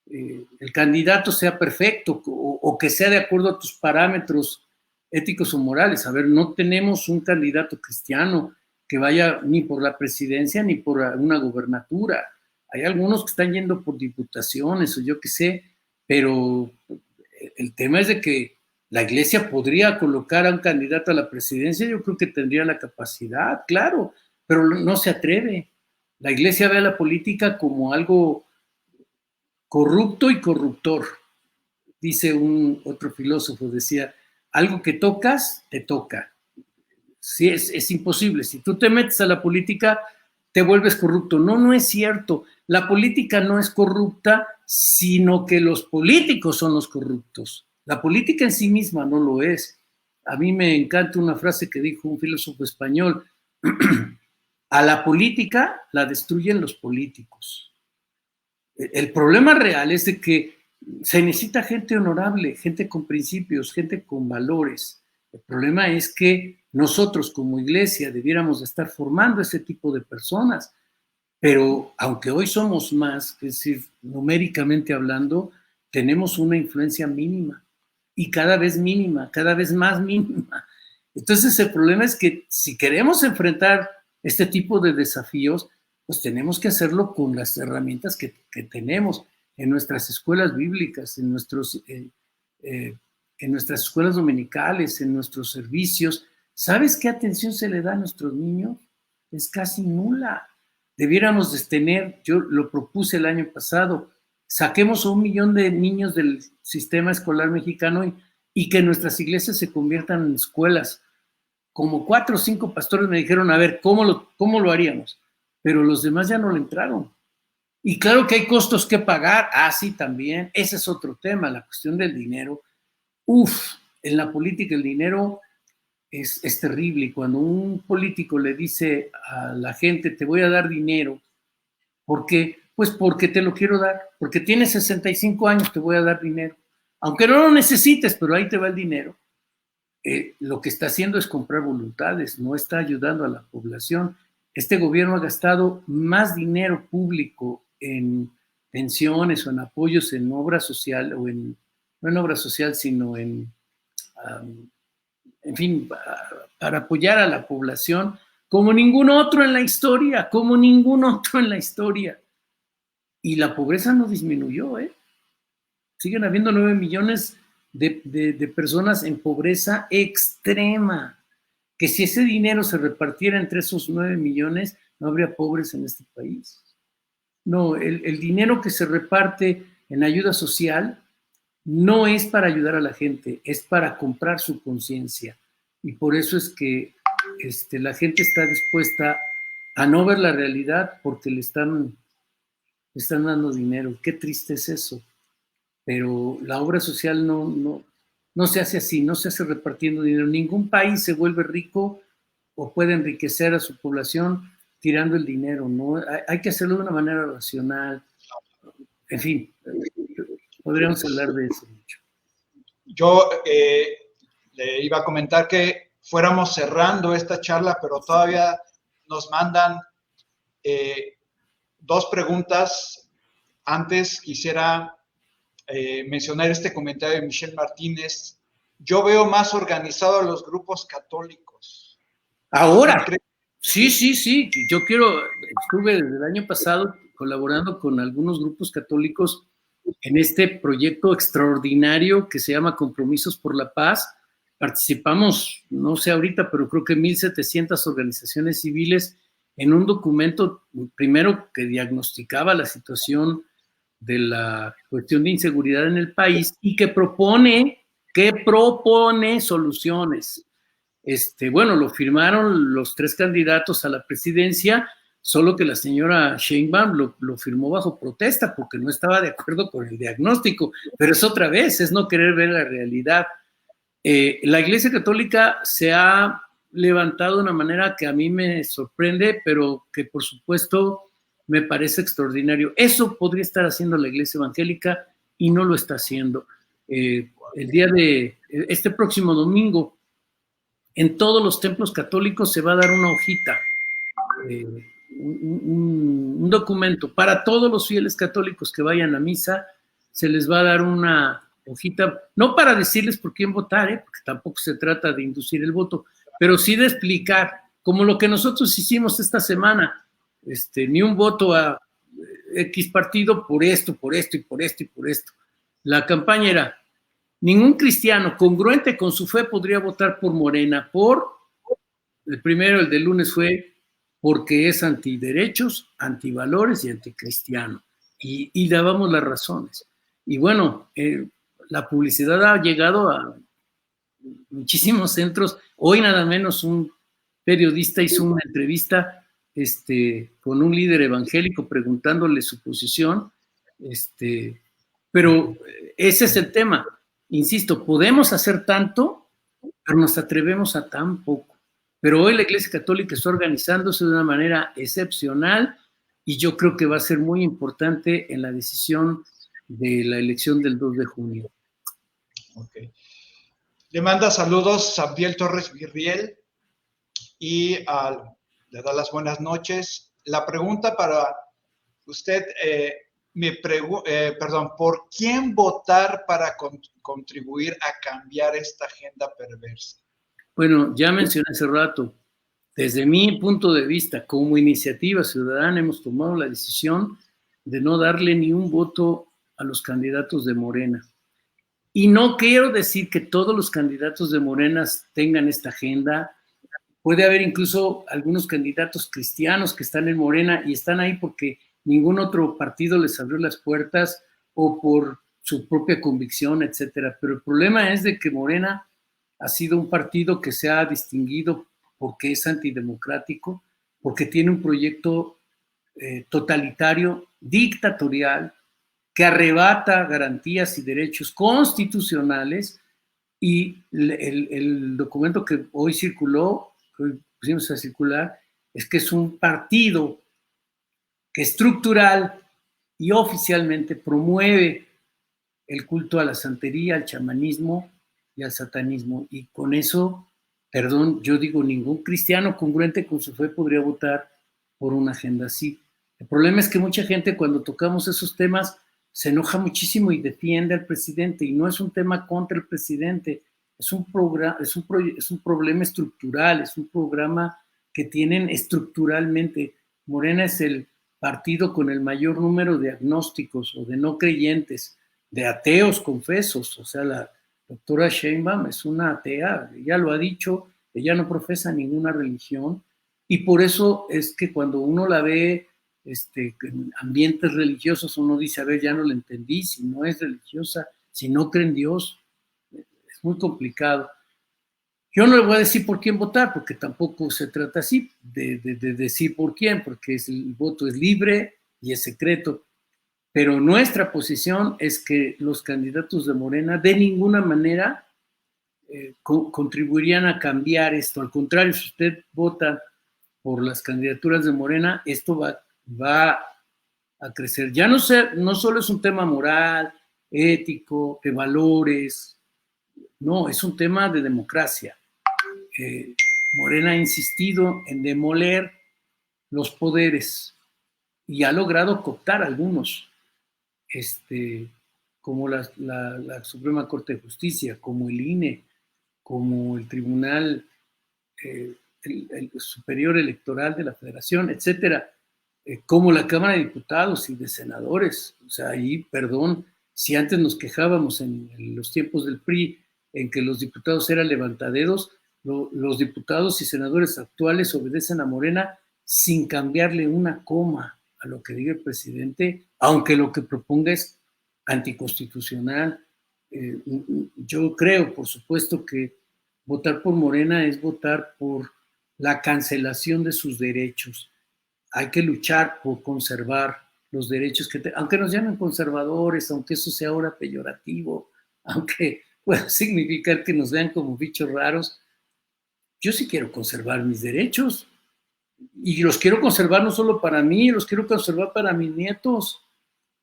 el candidato sea perfecto o que sea de acuerdo a tus parámetros éticos o morales. A ver, no tenemos un candidato cristiano que vaya ni por la presidencia ni por una gubernatura. Hay algunos que están yendo por diputaciones o yo qué sé, pero el tema es de que la iglesia podría colocar a un candidato a la presidencia, yo creo que tendría la capacidad, claro, pero no se atreve. La iglesia ve a la política como algo corrupto y corruptor. Dice otro filósofo, decía, algo que tocas, te toca. Sí, es imposible. Si tú te metes a la política, te vuelves corrupto. No, no es cierto. La política no es corrupta, sino que los políticos son los corruptos. La política en sí misma no lo es. A mí me encanta una frase que dijo un filósofo español. A la política la destruyen los políticos. El problema real es de que se necesita gente honorable, gente con principios, gente con valores. El problema es que nosotros como iglesia debiéramos estar formando ese tipo de personas, pero aunque hoy somos más, es decir, numéricamente hablando, tenemos una influencia mínima y cada vez mínima, cada vez más mínima. Entonces el problema es que si queremos enfrentar este tipo de desafíos, pues tenemos que hacerlo con las herramientas que tenemos en nuestras escuelas bíblicas, en nuestras escuelas dominicales, en nuestros servicios. ¿Sabes qué atención se le da a nuestros niños? Es casi nula. Debiéramos de tener, yo lo propuse el año pasado, saquemos a 1 millón de niños del sistema escolar mexicano y que nuestras iglesias se conviertan en escuelas. Como 4 o 5 pastores me dijeron, a ver, ¿cómo lo haríamos? Pero los demás ya no le entraron. Y claro que hay costos que pagar. Ah, sí, también. Ese es otro tema, la cuestión del dinero. En la política el dinero es terrible. Y cuando un político le dice a la gente, te voy a dar dinero, ¿por qué? Pues porque te lo quiero dar. Porque tienes 65 años, te voy a dar dinero. Aunque no lo necesites, pero ahí te va el dinero. Lo que está haciendo es comprar voluntades, no está ayudando a la población. Este gobierno ha gastado más dinero público en pensiones o en apoyos en obra social, o no en obra social, sino en fin, para apoyar a la población, como ningún otro en la historia, Y la pobreza no disminuyó, Siguen habiendo 9 millones de personas en pobreza extrema, que si ese dinero se repartiera entre esos 9 millones, no habría pobres en este país. No, el dinero que se reparte en ayuda social no es para ayudar a la gente, es para comprar su conciencia. Y por eso es que la gente está dispuesta a no ver la realidad porque le están dando dinero. Qué triste es eso. Pero la obra social no se hace así, no se hace repartiendo dinero. Ningún país se vuelve rico o puede enriquecer a su población tirando el dinero, ¿no? Hay que hacerlo de una manera racional. En fin, podríamos hablar de eso mucho. Yo le iba a comentar que fuéramos cerrando esta charla, pero todavía nos mandan 2 preguntas. Antes quisiera mencionar este comentario de Michelle Martínez. Yo veo más organizados a los grupos católicos. Ahora, sí. Yo estuve desde el año pasado colaborando con algunos grupos católicos en este proyecto extraordinario que se llama Compromisos por la Paz. Participamos, no sé ahorita, pero creo que 1,700 organizaciones civiles en un documento, primero que diagnosticaba la situación de la cuestión de inseguridad en el país y que propone soluciones. Bueno, lo firmaron los 3 candidatos a la presidencia, solo que la señora Sheinbaum lo firmó bajo protesta porque no estaba de acuerdo con el diagnóstico, pero es otra vez, es no querer ver la realidad. La Iglesia Católica se ha levantado de una manera que a mí me sorprende, pero que por supuesto me parece extraordinario. Eso podría estar haciendo la Iglesia Evangélica y no lo está haciendo. El día de este próximo domingo, en todos los templos católicos se va a dar una hojita, un documento para todos los fieles católicos que vayan a misa. Se les va a dar una hojita, no para decirles por quién votar, porque tampoco se trata de inducir el voto, pero sí de explicar, como lo que nosotros hicimos esta semana, ni un voto a X partido por esto, por esto y por esto y por esto. La campaña era: ningún cristiano congruente con su fe podría votar por Morena. El primero, el del lunes, fue porque es antiderechos, antivalores y anticristiano. Y dábamos las razones. Y bueno, la publicidad ha llegado a muchísimos centros. Hoy nada menos un periodista hizo una entrevista con un líder evangélico preguntándole su posición. Pero ese es el tema. Insisto, podemos hacer tanto, pero nos atrevemos a tan poco. Pero hoy la Iglesia Católica está organizándose de una manera excepcional y yo creo que va a ser muy importante en la decisión de la elección del 2 de junio. Okay. Le manda saludos Sabdiel Torres Virriel y le da las buenas noches. La pregunta para usted, ¿por quién votar para contribuir a cambiar esta agenda perversa? Bueno, ya mencioné hace rato, desde mi punto de vista, como iniciativa ciudadana, hemos tomado la decisión de no darle ni un voto a los candidatos de Morena. Y no quiero decir que todos los candidatos de Morena tengan esta agenda. Puede haber incluso algunos candidatos cristianos que están en Morena y están ahí porque ningún otro partido les abrió las puertas o por su propia convicción, etcétera. Pero el problema es de que Morena ha sido un partido que se ha distinguido porque es antidemocrático, porque tiene un proyecto totalitario, dictatorial, que arrebata garantías y derechos constitucionales, y el documento que hoy circuló, que hoy pusimos a circular, es que es un partido que estructural y oficialmente promueve el culto a la santería, al chamanismo y al satanismo, y con eso, perdón, yo digo, ningún cristiano congruente con su fe podría votar por una agenda así. El problema es que mucha gente, cuando tocamos esos temas, se enoja muchísimo y defiende al presidente, y no es un tema contra el presidente, es un problema estructural, es un programa que tienen estructuralmente. Morena es el partido con el mayor número de agnósticos o de no creyentes, de ateos confesos. O sea, la doctora Sheinbaum es una atea, ella lo ha dicho, ella no profesa ninguna religión, y por eso es que cuando uno la ve en ambientes religiosos, uno dice, a ver, ya no la entendí, si no es religiosa, si no cree en Dios, es muy complicado. Yo no le voy a decir por quién votar, porque tampoco se trata así de decir por quién, porque el voto es libre y es secreto. Pero nuestra posición es que los candidatos de Morena de ninguna manera contribuirían a cambiar esto. Al contrario, si usted vota por las candidaturas de Morena, esto va a crecer. Ya no solo es un tema moral, ético, de valores, no, es un tema de democracia. Morena ha insistido en demoler los poderes y ha logrado cooptar algunos, como la Suprema Corte de Justicia, como el INE, como el Tribunal el Superior Electoral de la Federación, etcétera, como la Cámara de Diputados y de Senadores. O sea, ahí, perdón, si antes nos quejábamos en los tiempos del PRI en que los diputados eran levantadedos, los diputados y senadores actuales obedecen a Morena sin cambiarle una coma a lo que diga el presidente, aunque lo que proponga es anticonstitucional. Yo creo, por supuesto, que votar por Morena es votar por la cancelación de sus derechos. Hay que luchar por conservar los derechos aunque nos llamen conservadores, aunque eso sea ahora peyorativo, aunque pueda significar que nos vean como bichos raros, yo sí quiero conservar mis derechos. Y los quiero conservar no solo para mí, los quiero conservar para mis nietos.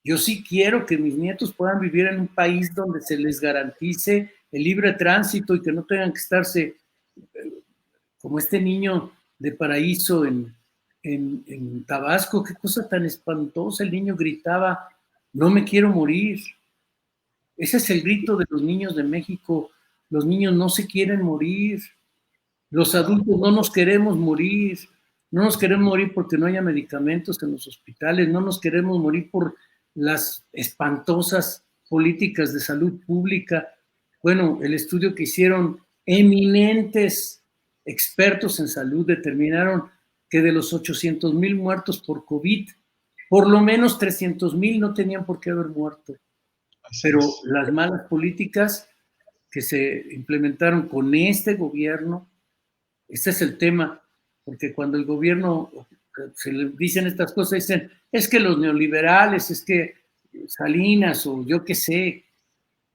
Yo sí quiero que mis nietos puedan vivir en un país donde se les garantice el libre tránsito y que no tengan que estarse como este niño de Paraíso en Tabasco. Qué cosa tan espantosa. El niño gritaba, no me quiero morir. Ese es el grito de los niños de México. Los niños no se quieren morir. Los adultos no nos queremos morir. No nos queremos morir porque no haya medicamentos en los hospitales. No nos queremos morir por las espantosas políticas de salud pública. Bueno, el estudio que hicieron eminentes expertos en salud determinaron que de los 800,000 muertos por COVID, por lo menos 300,000 no tenían por qué haber muerto. Pero las malas políticas que se implementaron con este gobierno, este es el tema, porque cuando el gobierno se le dicen estas cosas, dicen, es que los neoliberales, es que Salinas o yo qué sé.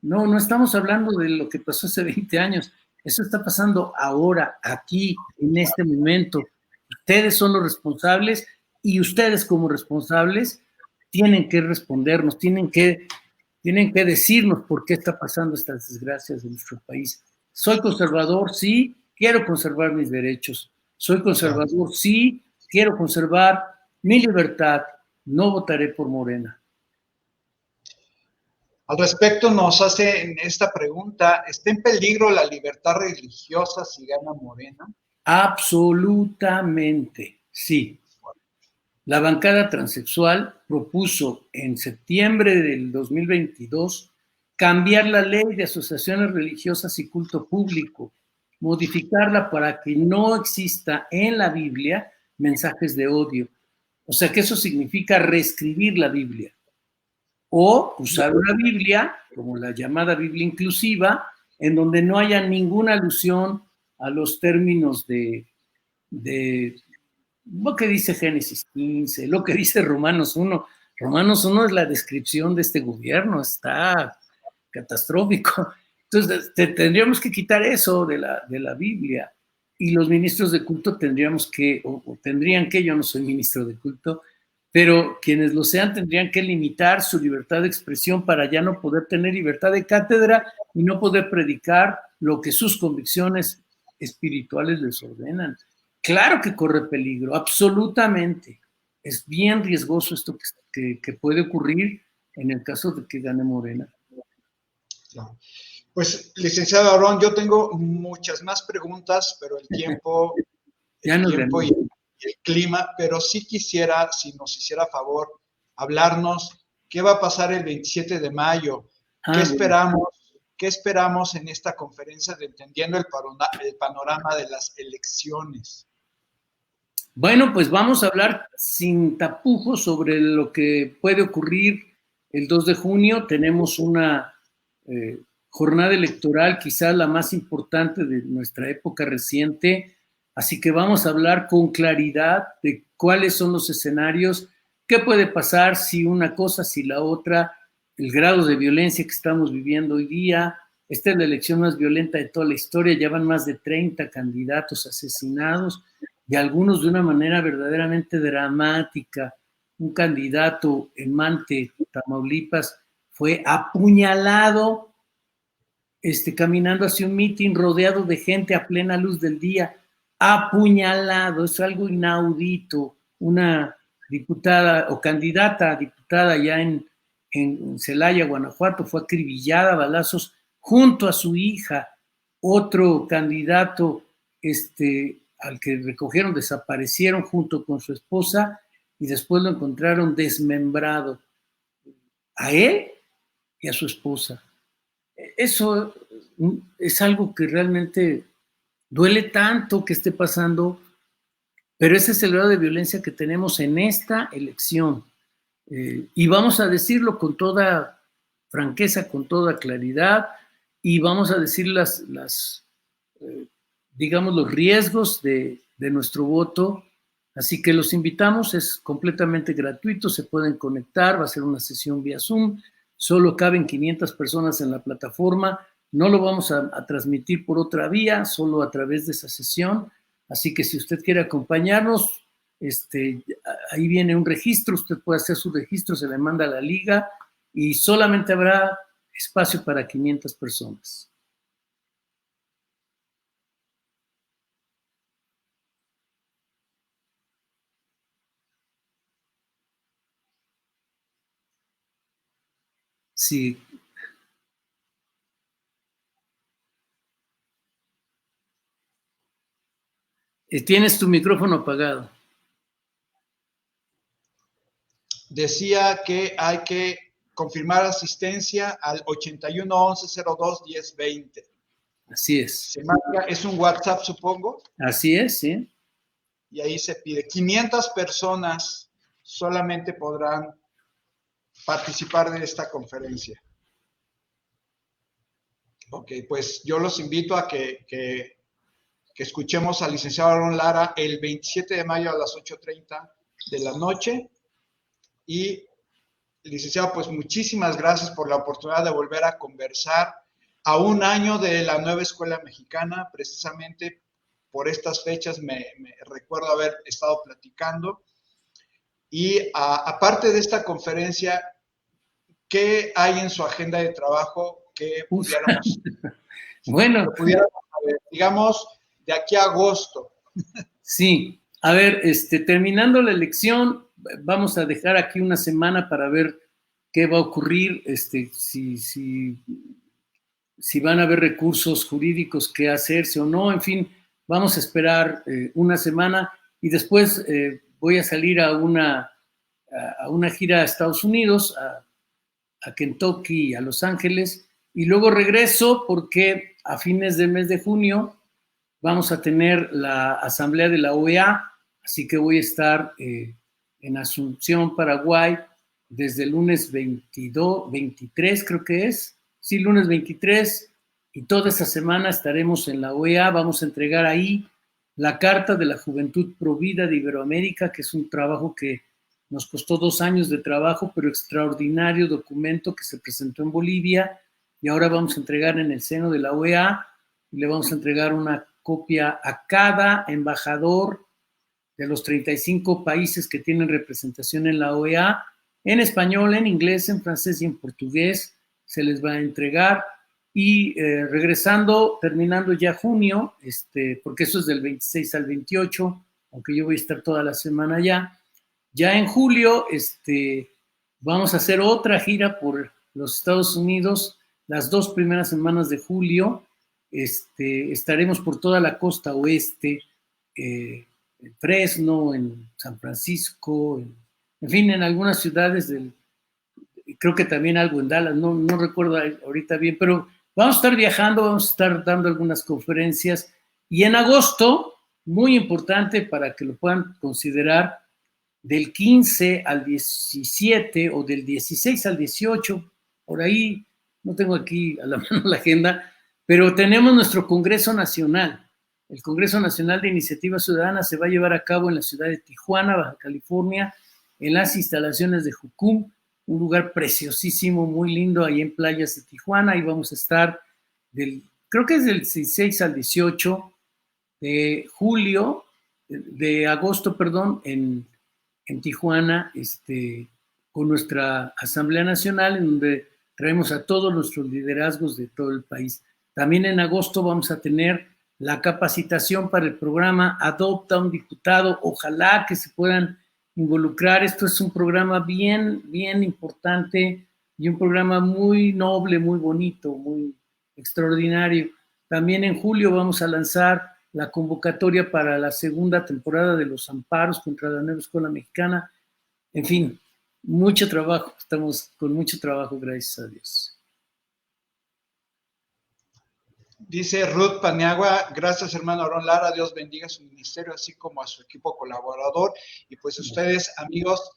No estamos hablando de lo que pasó hace 20 años. Eso está pasando ahora, aquí, en este momento. Ustedes son los responsables y ustedes como responsables tienen que respondernos, tienen que decirnos por qué está pasando estas desgracias de nuestro país. Soy conservador, sí, quiero conservar mis derechos. Soy conservador, sí, quiero conservar mi libertad. No votaré por Morena. Al respecto nos hacen esta pregunta, ¿está en peligro la libertad religiosa si gana Morena? Absolutamente, sí. La bancada transexual propuso en septiembre del 2022 cambiar la ley de asociaciones religiosas y culto público, modificarla para que no exista en la Biblia mensajes de odio. O sea que eso significa reescribir la Biblia o usar una Biblia, como la llamada Biblia inclusiva, en donde no haya ninguna alusión a los términos de lo que dice Génesis 15, lo que dice Romanos 1. Romanos 1 es la descripción de este gobierno, está catastrófico. Entonces, tendríamos que quitar eso de la Biblia y los ministros de culto tendrían que, yo no soy ministro de culto, pero quienes lo sean tendrían que limitar su libertad de expresión para ya no poder tener libertad de cátedra y no poder predicar lo que sus convicciones espirituales les ordenan. Claro que corre peligro, absolutamente. Es bien riesgoso esto que puede ocurrir en el caso de que gane Morena. Claro. Pues, licenciado Aarón, yo tengo muchas más preguntas, pero el tiempo, y el clima, pero sí quisiera, si nos hiciera favor, hablarnos qué va a pasar el 27 de mayo, qué esperamos en esta conferencia de Entendiendo el panorama de las elecciones. Bueno, pues vamos a hablar sin tapujos sobre lo que puede ocurrir el 2 de junio. Tenemos una jornada electoral quizás la más importante de nuestra época reciente, así que vamos a hablar con claridad de cuáles son los escenarios, qué puede pasar si una cosa, si la otra, el grado de violencia que estamos viviendo hoy día. Esta es la elección más violenta de toda la historia, ya van más de 30 candidatos asesinados y algunos de una manera verdaderamente dramática. Un candidato en Mante, Tamaulipas, fue apuñalado caminando hacia un mitin rodeado de gente a plena luz del día, apuñalado. Es algo inaudito. Una diputada o candidata a diputada ya en Celaya, Guanajuato, fue acribillada a balazos junto a su hija. Otro candidato al que recogieron, desaparecieron junto con su esposa y después lo encontraron desmembrado, a él y a su esposa. Eso es algo que realmente duele tanto que esté pasando, pero ese es el grado de violencia que tenemos en esta elección. Y vamos a decirlo con toda franqueza, con toda claridad, y vamos a decir las digamos, los riesgos de nuestro voto. Así que los invitamos, es completamente gratuito, se pueden conectar, va a ser una sesión vía Zoom, solo caben 500 personas en la plataforma, no lo vamos a transmitir por otra vía, solo a través de esa sesión, así que si usted quiere acompañarnos, ahí viene un registro, usted puede hacer su registro, se le manda a la liga y solamente habrá espacio para 500 personas. Sí. Tienes tu micrófono apagado. Decía que hay que confirmar asistencia al 81 11 02 10 20. Así es. Se marca, es un WhatsApp, supongo. Así es, sí. Y ahí se pide. 500 personas solamente podrán participar de esta conferencia. Ok, pues yo los invito a que escuchemos al licenciado Aarón Lara el 27 de mayo a las 8:30 de la noche. Y, licenciado, pues muchísimas gracias por la oportunidad de volver a conversar a un año de la nueva escuela mexicana. Precisamente por estas fechas me recuerdo haber estado platicando. Y aparte de esta conferencia, ¿qué hay en su agenda de trabajo que pudiéramos, bueno, saber, digamos, de aquí a agosto? Sí, a ver, terminando la elección, vamos a dejar aquí una semana para ver qué va a ocurrir, si van a haber recursos jurídicos que hacerse o no, en fin, vamos a esperar una semana y después voy a salir a una gira a Estados Unidos, a Kentucky, a Los Ángeles, y luego regreso porque a fines del mes de junio vamos a tener la asamblea de la OEA, así que voy a estar en Asunción, Paraguay, desde el lunes 23 creo que es, sí, lunes 23, y toda esa semana estaremos en la OEA, vamos a entregar ahí la Carta de la Juventud Provida de Iberoamérica, que es un trabajo que nos costó 2 años de trabajo, pero extraordinario documento que se presentó en Bolivia, y ahora vamos a entregar en el seno de la OEA, y le vamos a entregar una copia a cada embajador de los 35 países que tienen representación en la OEA, en español, en inglés, en francés y en portugués, se les va a entregar. Y regresando, terminando ya junio, porque eso es del 26 al 28, aunque yo voy a estar toda la semana allá, ya en julio vamos a hacer otra gira por los Estados Unidos, las 2 primeras semanas de julio, estaremos por toda la costa oeste, en Fresno, en San Francisco, en fin, en algunas ciudades creo que también algo en Dallas, no recuerdo ahorita bien, pero vamos a estar viajando, vamos a estar dando algunas conferencias, y en agosto, muy importante para que lo puedan considerar, del 15 al 17 o del 16 al 18, por ahí, no tengo aquí a la mano la agenda, pero tenemos nuestro Congreso Nacional. El Congreso Nacional de Iniciativa Ciudadana se va a llevar a cabo en la ciudad de Tijuana, Baja California, en las instalaciones de Jucum, un lugar preciosísimo, muy lindo, ahí en playas de Tijuana. Ahí vamos a estar, creo que es del 16 al 18 de agosto, en Tijuana, con nuestra Asamblea Nacional, en donde traemos a todos nuestros liderazgos de todo el país. También en agosto vamos a tener la capacitación para el programa Adopta un Diputado. Ojalá que se puedan involucrar. Esto es un programa bien, bien importante y un programa muy noble, muy bonito, muy extraordinario. También en julio vamos a lanzar la convocatoria para la segunda temporada de los amparos contra la nueva escuela mexicana. En fin, mucho trabajo. Estamos con mucho trabajo, gracias a Dios. Dice Ruth Paniagua, gracias hermano Aarón Lara, Dios bendiga su ministerio, así como a su equipo colaborador. Y pues ustedes, amigos,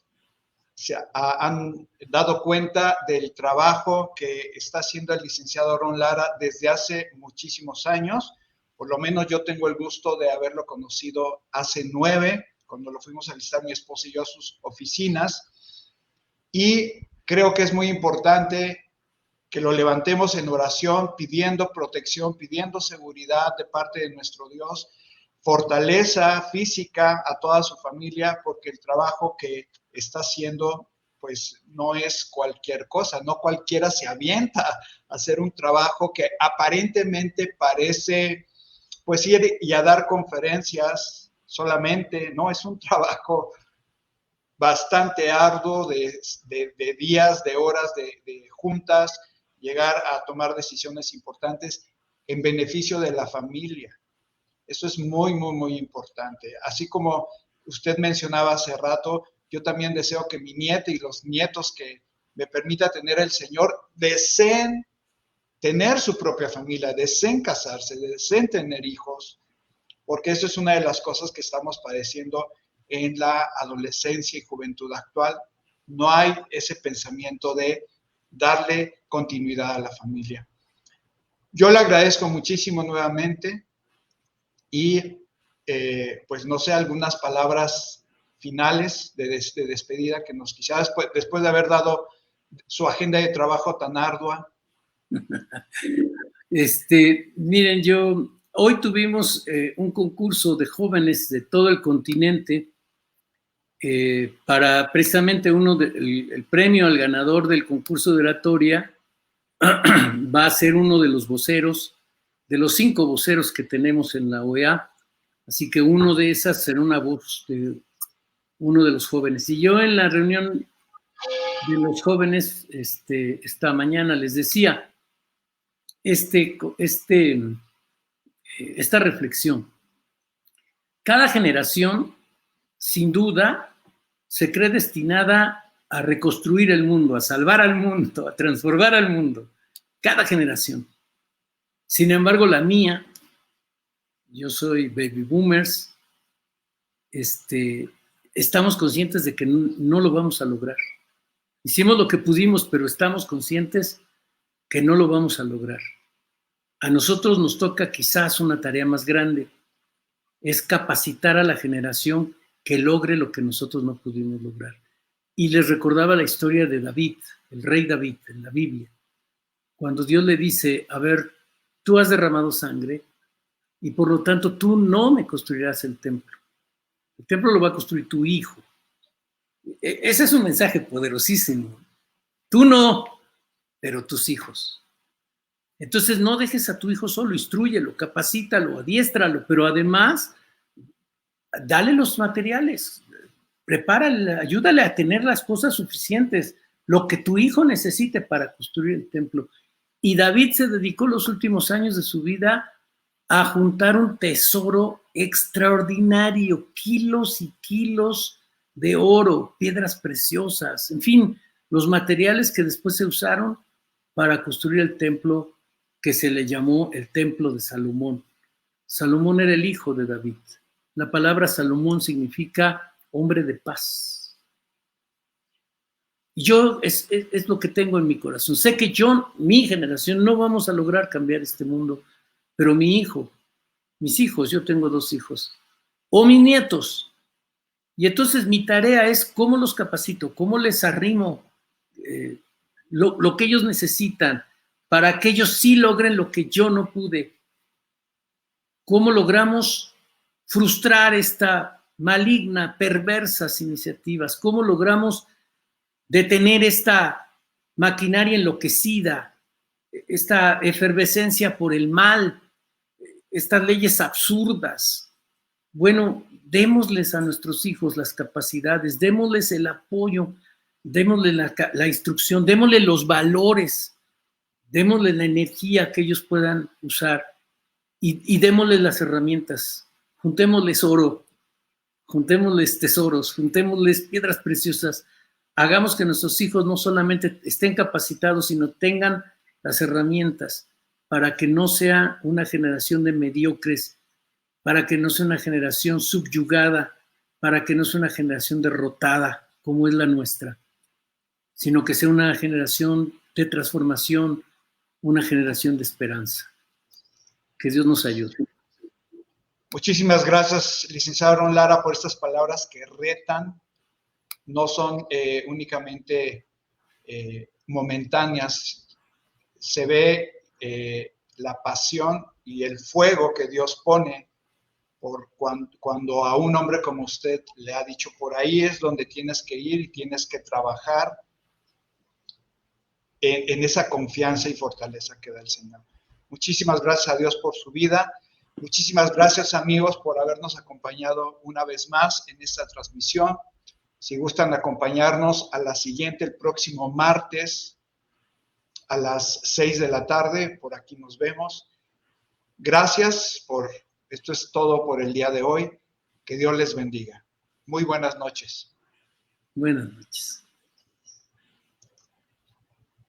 se han dado cuenta del trabajo que está haciendo el licenciado Aarón Lara desde hace muchísimos años. Por lo menos yo tengo el gusto de haberlo conocido hace 9, cuando lo fuimos a visitar mi esposa y yo a sus oficinas. Y creo que es muy importante que lo levantemos en oración, pidiendo protección, pidiendo seguridad de parte de nuestro Dios, fortaleza física a toda su familia, porque el trabajo que está haciendo, pues no es cualquier cosa, no cualquiera se avienta a hacer un trabajo que aparentemente parece, pues ir y a dar conferencias solamente, no, es un trabajo bastante arduo de días, de horas, de juntas, llegar a tomar decisiones importantes en beneficio de la familia. Eso es muy, muy, muy importante. Así como usted mencionaba hace rato, yo también deseo que mi nieta y los nietos que me permita tener el Señor deseen tener su propia familia, deseen casarse, deseen tener hijos, porque eso es una de las cosas que estamos padeciendo en la adolescencia y juventud actual. No hay ese pensamiento de darle continuidad a la familia. Yo le agradezco muchísimo nuevamente y pues no sé, algunas palabras finales de despedida que nos quisiera después de haber dado su agenda de trabajo tan ardua. Miren, hoy tuvimos un concurso de jóvenes de todo el continente para precisamente el premio al ganador del concurso de oratoria va a ser uno de los voceros, de los 5 voceros que tenemos en la OEA, así que uno de esas será una voz de uno de los jóvenes. Y yo en la reunión de los jóvenes esta mañana les decía esta reflexión. Cada generación, sin duda, se cree destinada a reconstruir el mundo, a salvar al mundo, a transformar al mundo. Cada generación. Sin embargo, la mía, yo soy baby boomers, estamos conscientes de que no lo vamos a lograr. Hicimos lo que pudimos, pero estamos conscientes que no lo vamos a lograr. A nosotros nos toca quizás una tarea más grande, es capacitar a la generación que logre lo que nosotros no pudimos lograr. Y les recordaba la historia de David, el rey David, en la Biblia, cuando Dios le dice, a ver, tú has derramado sangre y por lo tanto tú no me construirás el templo. El templo lo va a construir tu hijo. Ese es un mensaje poderosísimo. Tú no, pero tus hijos. Entonces no dejes a tu hijo solo, instrúyelo, capacítalo, adiéstralo, pero además dale los materiales, prepárale, ayúdale a tener las cosas suficientes, lo que tu hijo necesite para construir el templo. Y David se dedicó los últimos años de su vida a juntar un tesoro extraordinario, kilos y kilos de oro, piedras preciosas, en fin, los materiales que después se usaron para construir el templo que se le llamó el templo de Salomón. Salomón era el hijo de David. La palabra Salomón significa hombre de paz. Y yo es lo que tengo en mi corazón. Sé que mi generación, no vamos a lograr cambiar este mundo, pero mi hijo, mis hijos, yo tengo 2 hijos, o mis nietos. Y entonces mi tarea es cómo los capacito, cómo les arrimo lo que ellos necesitan para que ellos sí logren lo que yo no pude. ¿Cómo logramos frustrar esta maligna, perversas iniciativas? ¿Cómo logramos detener esta maquinaria enloquecida, esta efervescencia por el mal, estas leyes absurdas? Bueno, démosles a nuestros hijos las capacidades, démosles el apoyo, démosles la instrucción, démosles los valores, démosles la energía que ellos puedan usar y démosles las herramientas. Juntémosles oro, juntémosles tesoros, juntémosles piedras preciosas. Hagamos que nuestros hijos no solamente estén capacitados, sino tengan las herramientas para que no sea una generación de mediocres, para que no sea una generación subyugada, para que no sea una generación derrotada como es la nuestra, sino que sea una generación de transformación, una generación de esperanza. Que Dios nos ayude. Muchísimas gracias, licenciado Aaron Lara, por estas palabras que retan. No son únicamente momentáneas. Se ve la pasión y el fuego que Dios pone por cuando a un hombre como usted le ha dicho, por ahí es donde tienes que ir y tienes que trabajar en esa confianza y fortaleza que da el Señor. Muchísimas gracias a Dios por su vida. Muchísimas gracias, amigos, por habernos acompañado una vez más en esta transmisión. Si gustan acompañarnos a la siguiente, el próximo martes a las 6 de la tarde, por aquí nos vemos. Gracias esto es todo por el día de hoy. Que Dios les bendiga. Muy buenas noches. Buenas noches.